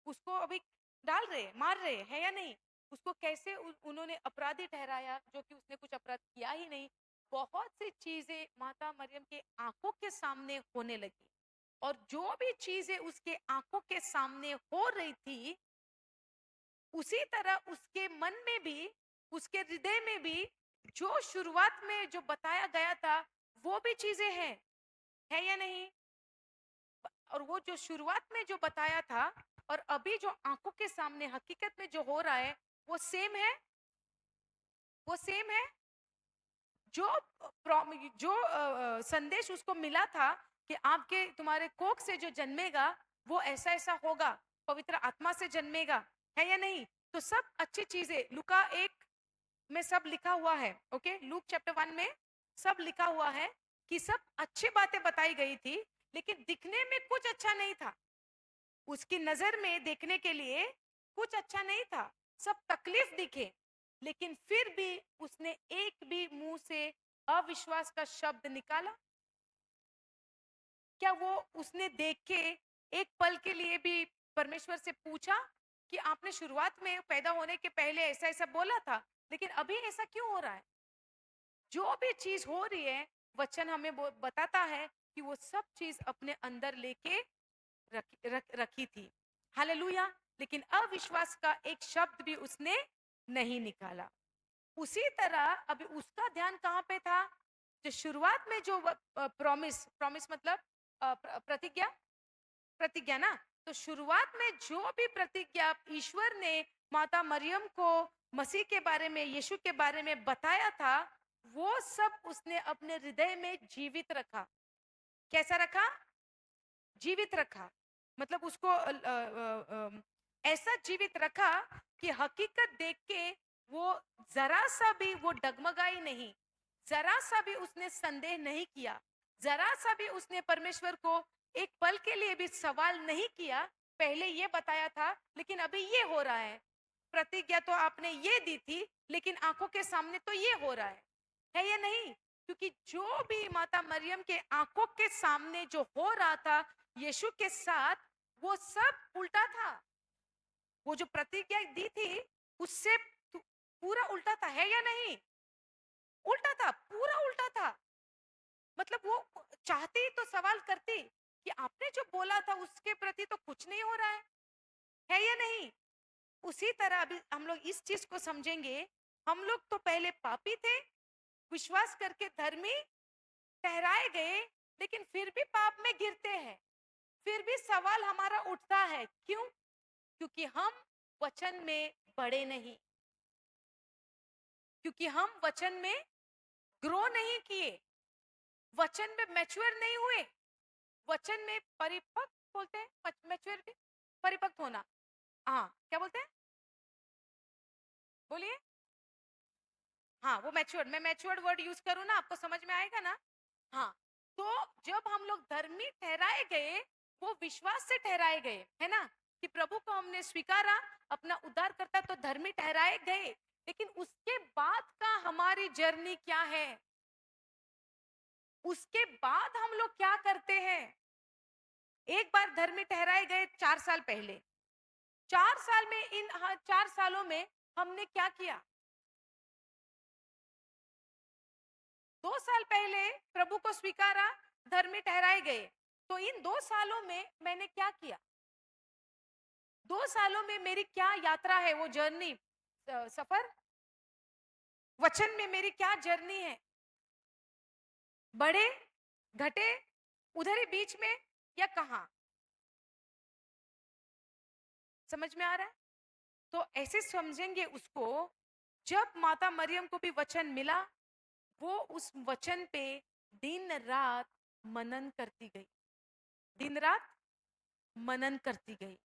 उसको अभी डाल रहे, मार रहे है या नहीं, उसको कैसे उन्होंने अपराधी ठहराया, जो कि उसने कुछ अपराध किया ही नहीं। बहुत सी चीजें माता मरियम के आंखों के सामने होने लगी, और जो भी चीजें उसके आंखों के सामने हो रही थी, उसी तरह उसके मन में भी, उसके हृदय में भी जो शुरुआत में जो बताया गया था वो भी चीजें हैं, है या नहीं? और वो जो शुरुआत में जो बताया था और अभी जो आंखों के सामने हकीकत में जो हो रहा है, वो सेम है, वो सेम है। जो संदेश उसको मिला था कि आपके तुम्हारे कोख से जो जन्मेगा वो ऐसा ऐसा होगा, पवित्र आत्मा से जन्मेगा, है या नहीं? तो सब अच्छी चीजें लुका 1 में सब लिखा हुआ है। ओके, लूक चैप्टर 1 में सब लिखा हुआ है कि सब अच्छी बातें बताई गई थी, लेकिन दिखने में कुछ अच्छा नहीं था। उसकी नजर में देखने के लिए कुछ अच्छा नहीं था, सब तकलीफ दिखे, लेकिन फिर भी उसने एक भी मुंह से अविश्वास का शब्द निकाला? क्या वो उसने देख के एक पल के लिए भी परमेश्वर से पूछा कि आपने शुरुआत में पैदा होने के पहले ऐसा ऐसा बोला था, लेकिन अभी ऐसा क्यों हो रहा है? जो भी चीज हो रही है, वचन हमें बताता है कि वो सब चीज अपने अंदर लेके रखी थी। हालेलुया। लेकिन अविश्वास का एक शब्द भी उसने नहीं निकाला। उसी तरह अभी उसका ध्यान कहाँ पे था? जो शुरुआत में जो प्रॉमिस प्रॉमिस मतलब प्रतिज्ञा, प्रतिज्ञा ना। तो शुरुआत में जो भी प्रतिज्ञा ईश्वर ने माता मरियम को मसीह के बारे में, यीशु के बारे में बताया था, वो सब उसने अपने हृदय में जीवित रखा। कैसा रखा? जीवित रखा। मतलब उसको ऐसा जीवित रखा कि हकीकत देख के वो जरा सा भी वो डगमगाई नहीं, जरा सा भी उसने संदेह नहीं किया, जरा सा भी उसने परमेश्वर को एक पल के लिए भी सवाल नहीं किया। पहले ये बताया था, लेकिन अभी ये हो रहा है। प्रतिज्ञा तो आपने ये दी थी, लेकिन आंखों के सामने तो ये हो रहा है या नहीं? क्योंकि जो भी माता मरियम के आंखों के सामने जो हो रहा था यीशु के साथ, वो सब उल्टा था। वो जो प्रतिज्ञा दी थी उससे पूरा उल्टा था, है या नहीं? उल्टा था, पूरा उल्टा था। मतलब वो चाहती तो सवाल करती कि आपने जो बोला था उसके प्रति तो कुछ नहीं हो रहा है या नहीं? उसी तरह अभी हम लोग इस चीज को समझेंगे। हम लोग तो पहले पापी थे, विश्वास करके धर्मी ठहराए गए, लेकिन फिर भी पाप में गिरते हैं। फिर भी सवाल हमारा उठता है, क्यों? क्योंकि हम वचन में बढ़े नहीं, क्योंकि हम वचन में ग्रो नहीं किए, वचन में मैच्योर नहीं हुए, वचन में परिपक्व बोलते हैं, मैच्योरिटी, परिपक्व होना। हाँ, क्या बोलते हैं? बोलिए। हाँ, वो मैच्योर्ड, मैं मैच्योर्ड वर्ड यूज करूँ ना, आपको समझ में आएगा ना? हाँ। तो जब हम लोग धर्मी ठहराए गए, वो विश्वास से ठहराए गए, है ना? कि प्रभु को हमने स्वीकारा अपना उद्धार करता, तो धर्मी ठहराए गए। लेकिन उसके बाद का हमारी जर्नी क्या है? उसके बाद हम लोग क्या करते हैं? एक बार धर्मी ठहराए गए 4 साल पहले, 4 साल में इन 4 सालों में हमने क्या किया? 2 साल पहले प्रभु को स्वीकारा, धर्मी ठहराए गए। तो इन 2 सालों में मैंने क्या किया? 2 सालों में मेरी क्या यात्रा है? वो जर्नी, सफर, वचन में मेरी क्या जर्नी है? बढ़े, घटे, उधर ही बीच में, या कहां? समझ में आ रहा है? तो ऐसे समझेंगे उसको। जब माता मरियम को भी वचन मिला, वो उस वचन पे दिन रात मनन करती गई, दिन रात मनन करती गई।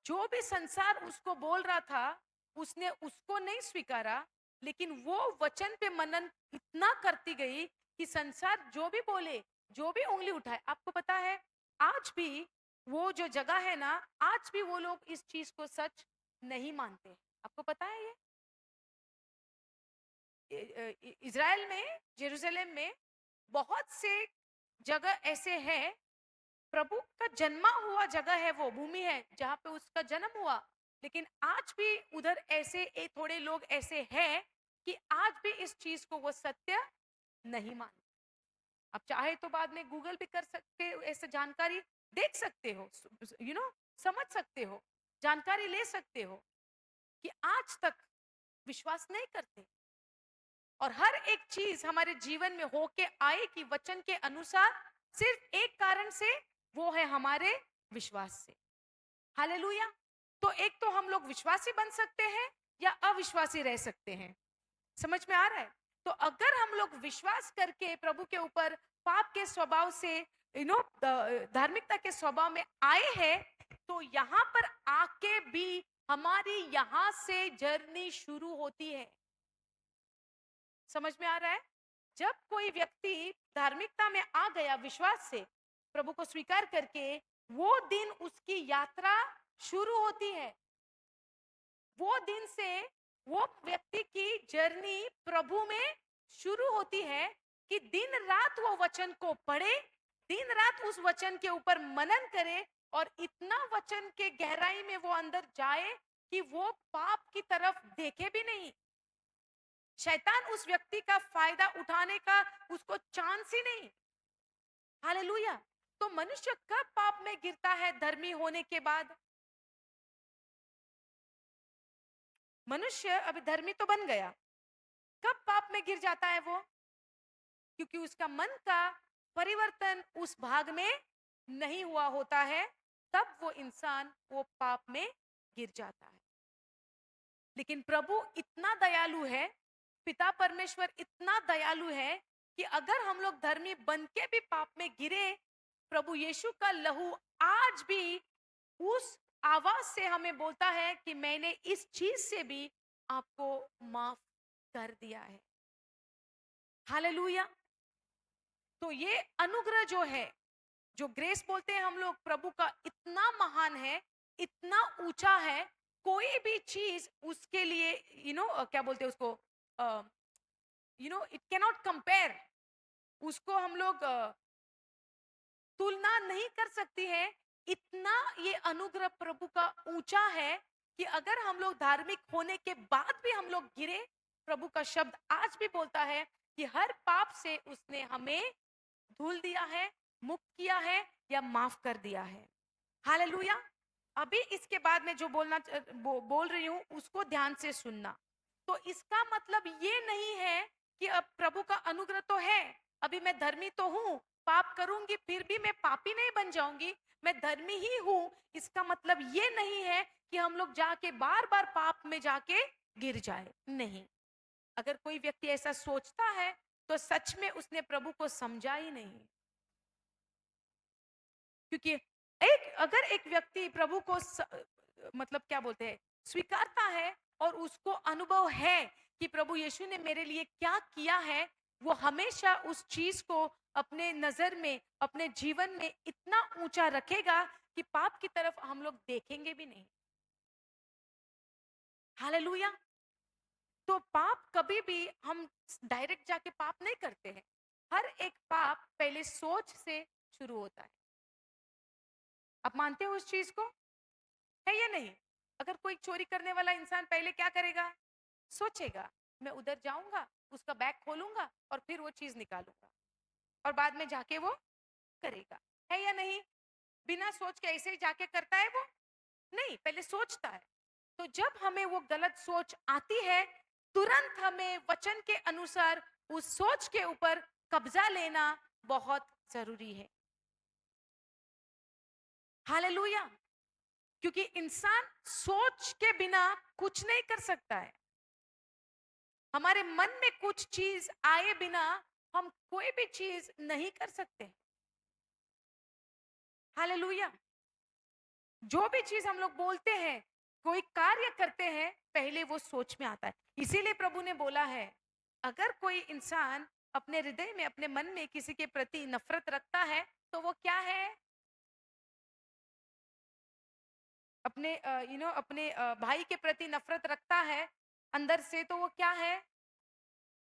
जो भी संसार उसको बोल रहा था, उसने उसको नहीं स्वीकारा, लेकिन वो वचन पे मनन इतना करती गई कि संसार जो भी बोले, जो भी उंगली उठाए। आपको पता है, आज भी वो जो जगह है ना, आज भी वो लोग इस चीज को सच नहीं मानते। आपको पता है ये? इज़राइल में, जेरूसलम में बहुत से जगह ऐसे हैं, प्रभु का जन्मा हुआ जगह है, वो भूमि है जहाँ पे उसका जन्म हुआ। लेकिन आज भी उधर ऐसे थोड़े लोग ऐसे हैं कि आज भी इस चीज को वो सत्य नहीं मानते। अब चाहे तो बाद में गूगल भी कर सकते हो, ऐसे जानकारी देख सकते हो, समझ सकते हो, जानकारी ले सकते हो कि आज तक विश्वास नहीं करते। और हर एक चीज हमारे जीवन में होके आए कि वचन के अनुसार, सिर्फ एक कारण से, वो है हमारे विश्वास से। हालेलुया। तो एक तो हम लोग विश्वासी बन सकते हैं या अविश्वासी रह सकते हैं। समझ में आ रहा है? तो अगर हम लोग विश्वास करके प्रभु के ऊपर पाप के स्वभाव से, धार्मिकता के स्वभाव में आए हैं, तो यहाँ पर आके भी हमारी यहाँ से जर्नी शुरू होती है। समझ में आ रहा है? जब कोई व्यक्ति धार्मिकता में आ गया विश्वास से, प्रभु को स्वीकार करके, वो दिन उसकी यात्रा शुरू होती है। वो दिन से वो व्यक्ति की जर्नी प्रभु में शुरू होती है कि दिन रात वो वचन को पढ़े, दिन रात उस वचन के ऊपर मनन करे, और इतना वचन के गहराई में वो अंदर जाए कि वो पाप की तरफ देखे भी नहीं। शैतान उस व्यक्ति का फायदा उठाने का उसको चांस ही नहीं। हालेलुया। तो मनुष्य कब पाप में गिरता है धर्मी होने के बाद? मनुष्य अभी धर्मी तो बन गया, कब पाप में गिर जाता है वो? क्योंकि उसका मन का परिवर्तन उस भाग में नहीं हुआ होता है, तब वो इंसान वो पाप में गिर जाता है। लेकिन प्रभु इतना दयालु है, पिता परमेश्वर इतना दयालु है कि अगर हम लोग धर्मी बन के भी पाप में गिरे, प्रभु यीशु का लहू आज भी उस आवाज से हमें बोलता है कि मैंने इस चीज से भी आपको माफ कर दिया है। हालेलुया। तो ये अनुग्रह जो है, जो ग्रेस बोलते हैं हम लोग, प्रभु का इतना महान है, इतना ऊंचा है, कोई भी चीज उसके लिए क्या बोलते हैं उसको, इट कैन नॉट कंपेयर, उसको हम लोग तुलना नहीं कर सकती है। इतना ये अनुग्रह प्रभु का ऊंचा है कि अगर हम लोग धार्मिक होने के बाद भी हम लोग गिरे, प्रभु का शब्द आज भी बोलता है कि हर पाप से उसने हमें धुल दिया है, मुक्त किया है या माफ कर दिया है। हालेलुया। अभी इसके बाद में जो बोल रही हूं उसको ध्यान से सुनना। तो इसका मतलब ये नहीं है कि अब प्रभु का अनुग्रह तो है, अभी मैं धर्मी तो हूं, पाप करूंगी फिर भी मैं पापी नहीं बन जाऊंगी, मैं धर्मी ही हूं। इसका मतलब ये नहीं है कि हम लोग जाके बार बार पाप में जाके गिर जाए, नहीं। अगर कोई व्यक्ति ऐसा सोचता है तो सच में उसने प्रभु को समझा ही नहीं। क्योंकि अगर एक व्यक्ति प्रभु को मतलब क्या बोलते हैं, स्वीकारता है और उसको अनुभव है कि प्रभु यीशु ने मेरे लिए क्या किया है, वो हमेशा उस चीज को अपने नजर में, अपने जीवन में इतना ऊंचा रखेगा कि पाप की तरफ हम लोग देखेंगे भी नहीं। हालेलुया। तो पाप कभी भी हम डायरेक्ट जाके पाप नहीं करते हैं। हर एक पाप पहले सोच से शुरू होता है। आप मानते हो उस चीज को, है या नहीं? अगर कोई चोरी करने वाला इंसान पहले क्या करेगा? सोचेगा, मैं उधर जाऊंगा, उसका बैग खोलूंगा और फिर वो चीज निकालूंगा, और बाद में जाके वो करेगा, है या नहीं? बिना सोच के ऐसे ही जाके करता है वो? नहीं, पहले सोचता है। तो जब हमें वो गलत सोच आती है, तुरंत हमें वचन के अनुसार उस सोच के ऊपर कब्जा लेना बहुत जरूरी है। हालेलुया। क्योंकि इंसान सोच के बिना कुछ नहीं कर सकता है। हमारे मन में कुछ चीज आए बिना हम कोई भी चीज नहीं कर सकते। हालेलुया। जो भी चीज हम लोग बोलते हैं, कोई कार्य करते हैं, पहले वो सोच में आता है। इसीलिए प्रभु ने बोला है, अगर कोई इंसान अपने हृदय में, अपने मन में किसी के प्रति नफरत रखता है, तो वो क्या है? अपने अपने भाई के प्रति नफरत रखता है अंदर से, तो वो क्या है?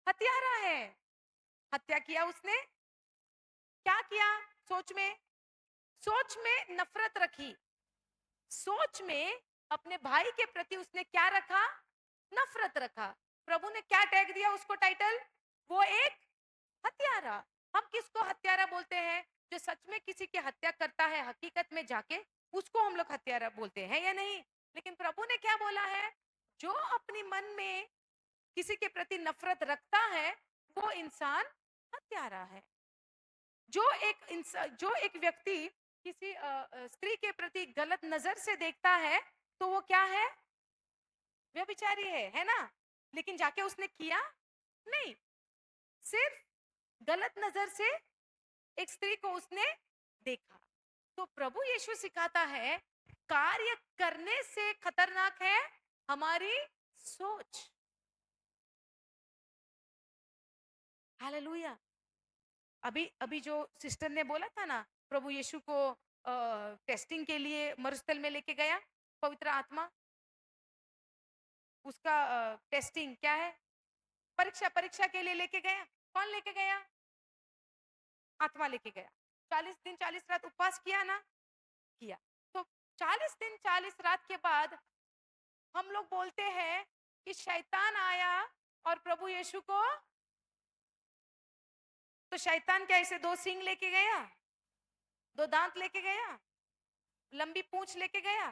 हत्यारा है। हत्या किया उसने। क्या किया? सोच में, सोच में नफरत रखी। सोच में अपने भाई के प्रति उसने क्या रखा? नफरत रखा। प्रभु ने क्या टैग दिया उसको, टाइटल? वो एक हत्यारा। हम किसको हत्यारा बोलते हैं? जो सच में किसी की हत्या करता है हकीकत में जाके, उसको हम लोग हत्यारा बोलते हैं, या नहीं? लेकिन प्रभु ने क्या बोला है? जो अपनी मन में किसी के प्रति नफरत रखता है, वो इंसान हत्यारा है। जो एक व्यक्ति किसी स्त्री के प्रति गलत नजर से देखता है, तो वो क्या है? व्यभिचारी है ना? लेकिन जाके उसने किया नहीं, सिर्फ गलत नजर से एक स्त्री को उसने देखा। तो प्रभु यीशु सिखाता है, कार्य करने से खतरनाक है हमारी सोच। हालेलुया। अभी अभी जो सिस्टर ने बोला था ना, प्रभु यीशु को टेस्टिंग के लिए मरुस्थल में लेके गया पवित्र आत्मा, उसका टेस्टिंग क्या है? परीक्षा, परीक्षा के लिए लेके गया। कौन लेके गया? आत्मा लेके गया। 40 दिन 40 रात उपवास किया ना? किया। तो 40 दिन 40 रात के बाद हम लोग बोलते हैं कि शैतान आया और प्रभु यीशु को तो शैतान क्या इसे दो सींग लेके गया, दो दांत लेके गया, लंबी पूंछ लेके गया?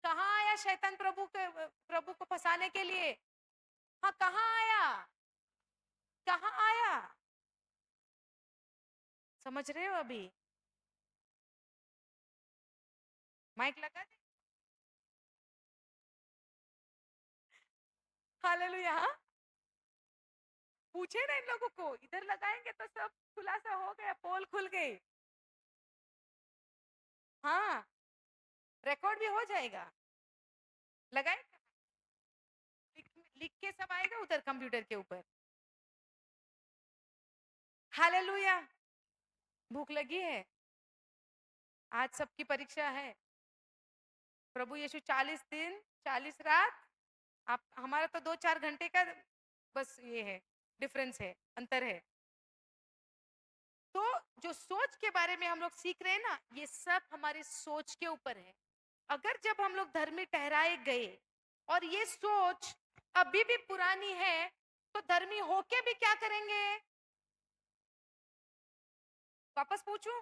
कहाँ आया शैतान प्रभु को फंसाने के लिए? हाँ, कहाँ आया? कहाँ आया? समझ रहे हो? अभी माइक लगा दे। हालेलुया। हाँ? पूछे ना इन लोगों को, इधर लगाएंगे तो सब खुलासा हो गया, पोल खुल गई। हाँ, रिकॉर्ड भी हो जाएगा। लगाए, लिख, लिख के सब आएगा उधर कंप्यूटर के ऊपर। हालेलुया। भूख लगी है? आज सबकी परीक्षा है। प्रभु यीशु 40 दिन 40 रात, आप हमारा तो 2-4 घंटे का बस ये है, डिफरेंस है, अंतर है। तो जो सोच के बारे में हम लोग सीख रहे हैं ना, ये सब हमारे सोच के ऊपर है। अगर जब हम लोग धर्मी ठहराए गए और ये सोच अभी भी पुरानी है, तो धर्मी होके भी क्या करेंगे? वापस पूछूं?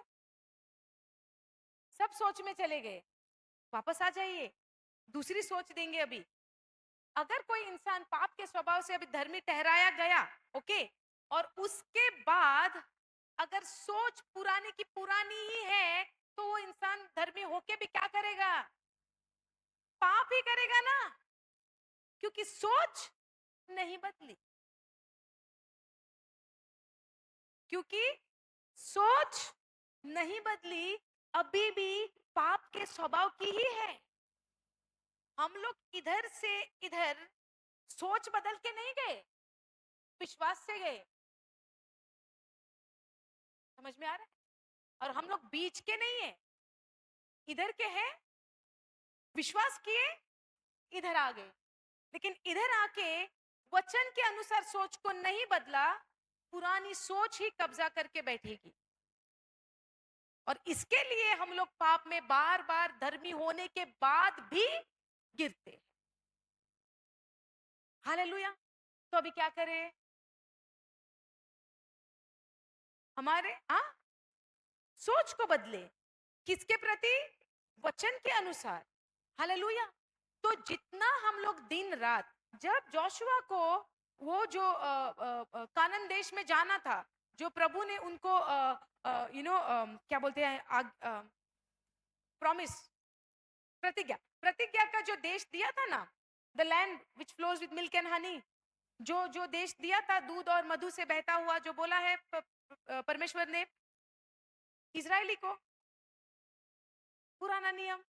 सब सोच में चले गए, वापस आ जाइए, दूसरी सोच देंगे अभी। अगर कोई इंसान पाप के स्वभाव से अभी धर्मी ठहराया गया, ओके, और उसके बाद अगर सोच पुरानी की पुरानी ही है, तो वो इंसान धर्मी होके भी क्या करेगा? पाप ही करेगा ना, क्योंकि सोच नहीं बदली। क्योंकि सोच नहीं बदली, अभी भी पाप के स्वभाव की ही है। हम लोग इधर से इधर सोच बदल के नहीं गए, विश्वास से गए। समझ में आ रहा है? और हम लोग बीच के नहीं है, इधर के हैं, विश्वास किए, इधर आ गए। लेकिन इधर आके वचन के अनुसार सोच को नहीं बदला, पुरानी सोच ही कब्जा करके बैठेगी। और इसके लिए हम लोग पाप में बार बार धर्मी होने के बाद भी गिरते हैं। हालेलुया। तो अभी क्या करें? हमारे सोच को बदले, किसके प्रति? वचन के अनुसार। हालेलुया। तो जितना हम लोग दिन रात, जब जोशुआ को वो जो कानान देश में जाना था, जो प्रभु ने उनको क्या बोलते हैं, प्रॉमिस, प्रतिज्ञा, प्रतिज्ञा का जो देश दिया था ना, the land which flows with milk and honey, जो जो देश दिया था दूध और मधु से बहता हुआ, जो बोला है परमेश्वर ने इजरायली को, पुराना नियम,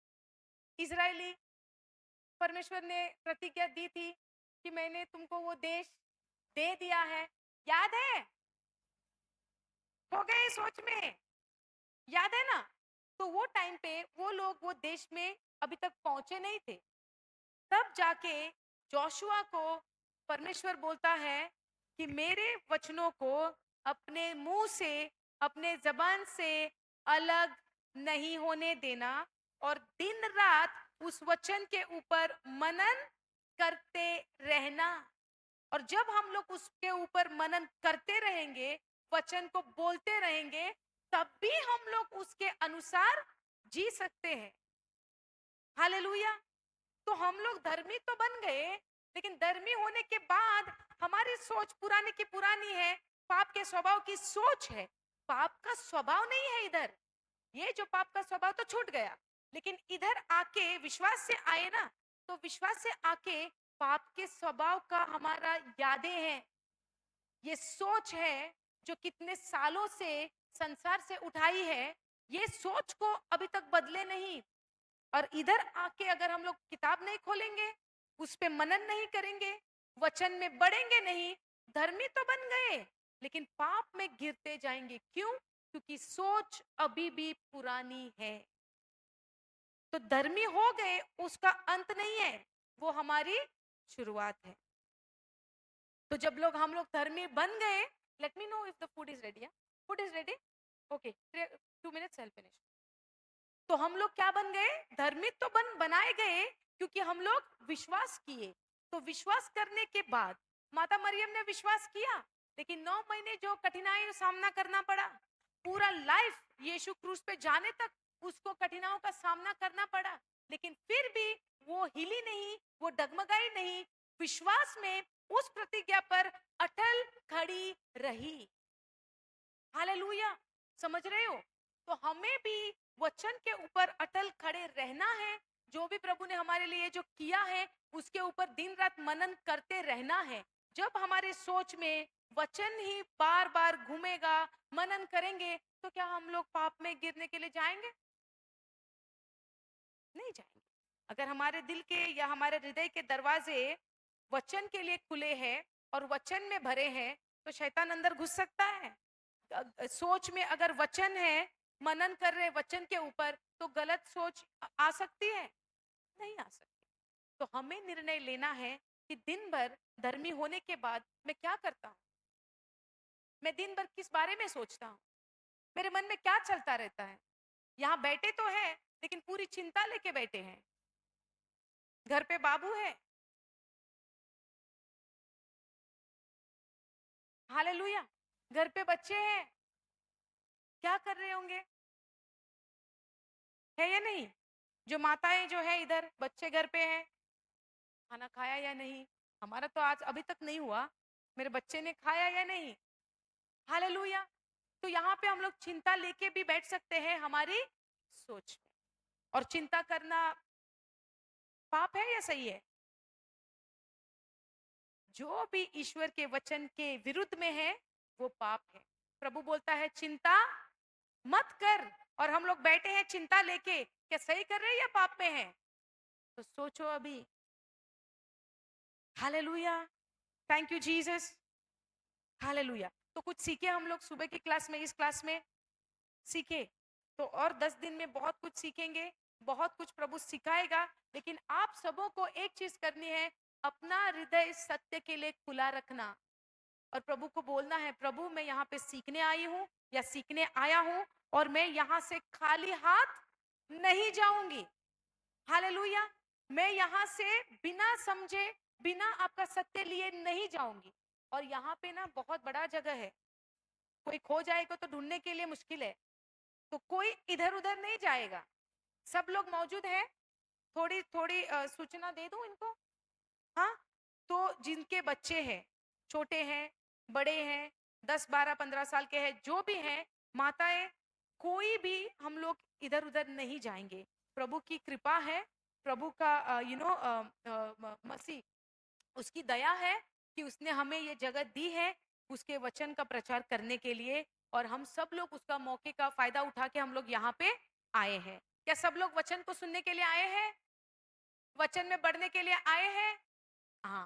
इजरायली, परमेश्वर ने प्रतिज्ञा दी थी कि मैंने तुमको वो देश दे दिया है। याद है? हो गए सोच में, याद है ना? तो वो टाइम पे वो लोग वो देश में अभी तक पहुंचे नहीं थे। तब जाके जोशुआ को परमेश्वर बोलता है कि मेरे वचनों को अपने मुंह से, अपने जबान से अलग नहीं होने देना, और दिन रात उस वचन के ऊपर मनन करते रहना। और जब हम लोग उसके ऊपर मनन करते रहेंगे, वचन को बोलते रहेंगे, तब भी हम लोग उसके अनुसार जी सकते हैं। हालेलुया। तो हम लोग धर्मी तो बन गए, लेकिन धर्मी होने के बाद हमारी सोच पुरानी की पुरानी है, पाप के स्वभाव की सोच है। पाप का स्वभाव नहीं है इधर, ये जो पाप का स्वभाव तो छूट गया, लेकिन इधर आके विश्वास से आए ना, तो विश्वास से आके पाप के स्वभाव का हमारा यादें हैं, ये सोच है जो कितने सालों से संसार से उठाई है, ये सोच को अभी तक बदले नहीं। और इधर आके अगर हम लोग किताब नहीं खोलेंगे, उस पे मनन नहीं करेंगे, वचन में बढ़ेंगे नहीं, धर्मी तो बन गए, लेकिन पाप में गिरते जाएंगे। क्यों? क्योंकि सोच अभी भी पुरानी है। तो धर्मी हो गए उसका अंत नहीं है, वो हमारी शुरुआत है। तो जब लोग हम लोग धर्मी बन गए, let me know if the food is ready. Food is ready, okay, 2 minutes self finish. तो हम लोग क्या बन गए? धर्मी तो बनाए गए, क्योंकि हम लोग विश्वास किए। तो विश्वास करने के बाद माता मरियम ने विश्वास किया, लेकिन 9 महीने जो कठिनाई का सामना करना पड़ा, पूरा लाइफ यीशु क्रूस पे जाने तक उसको कठिनाइयों का सामना करना पड़ा, लेकिन फिर भी वो हिली नहीं, वो डगमगाई नहीं, विश्वास में उस प्रतिज्ञा पर अटल खड़ी रही। हालेलुया। समझ रहे हो? तो हमें भी वचन के ऊपर अटल खड़े रहना है। जो भी प्रभु ने हमारे लिए जो किया है उसके ऊपर दिन रात मनन करते रहना है। जब हमारे सोच में वचन ही बार बार घूमेगा, मनन करेंगे, तो क्या हम लोग पाप में गिरने के लिए जाएंगे? नहीं जाएंगे। अगर हमारे दिल के या हमारे हृदय के दरवाजे वचन के लिए खुले हैं और वचन में भरे हैं, तो शैतान अंदर घुस सकता है। सोच में अगर वचन है, मनन कर रहे वचन के ऊपर, तो गलत सोच आ सकती है? नहीं आ सकती। तो हमें निर्णय लेना है कि दिन भर धर्मी होने के बाद मैं क्या करता हूँ, मैं दिन भर किस बारे में सोचता हूँ, मेरे मन में क्या चलता रहता है। यहाँ बैठे तो है, लेकिन पूरी चिंता लेके बैठे हैं। घर पे बाबू है, हालेलुया, घर पे बच्चे हैं, क्या कर रहे होंगे? है या नहीं? जो माताएं जो है इधर, बच्चे घर पे हैं, खाना खाया या नहीं? हमारा तो आज अभी तक नहीं हुआ, मेरे बच्चे ने खाया या नहीं? हालेलुया। तो यहाँ पे हम लोग चिंता लेके भी बैठ सकते हैं हमारी सोच में। और चिंता करना पाप है या सही है? जो भी ईश्वर के वचन के विरुद्ध में है वो पाप है। प्रभु बोलता है चिंता मत कर, और हम लोग बैठे हैं चिंता लेके, क्या सही कर रहे हैं या पाप में है? तो सोचो अभी। Hallelujah. Thank you Jesus. Hallelujah. तो कुछ सीखे हम लोग सुबह की क्लास में, इस क्लास में सीखे। तो और 10 दिन में बहुत कुछ सीखेंगे, बहुत कुछ प्रभु सिखाएगा। लेकिन आप सबों को एक चीज करनी है, अपना हृदय सत्य के लिए खुला रखना और प्रभु को बोलना है, प्रभु मैं यहाँ पे सीखने आई हूँ या सीखने आया हूँ, और मैं यहाँ से खाली हाथ नहीं जाऊंगी। हालेलुया। मैं यहाँ से बिना समझे, बिना आपका सत्य लिए नहीं जाऊंगी। और यहाँ पे ना बहुत बड़ा जगह है, कोई खो जाएगा तो ढूंढने के लिए मुश्किल है, तो कोई इधर उधर नहीं जाएगा, सब लोग मौजूद हैं। थोड़ी थोड़ी सूचना दे दूं इनको। हाँ, तो जिनके बच्चे हैं, छोटे हैं, बड़े हैं, 10 12 15 साल के हैं, जो भी हैं, माताएं, कोई भी हम लोग इधर उधर नहीं जाएंगे। प्रभु की कृपा है, प्रभु का मसीह, उसकी दया है कि उसने हमें ये जगह दी है उसके वचन का प्रचार करने के लिए, और हम सब लोग उसका मौके का फायदा उठा के हम लोग यहाँ पे आए हैं। क्या सब लोग वचन को सुनने के लिए आए हैं? वचन में बढ़ने के लिए आए हैं? हाँ।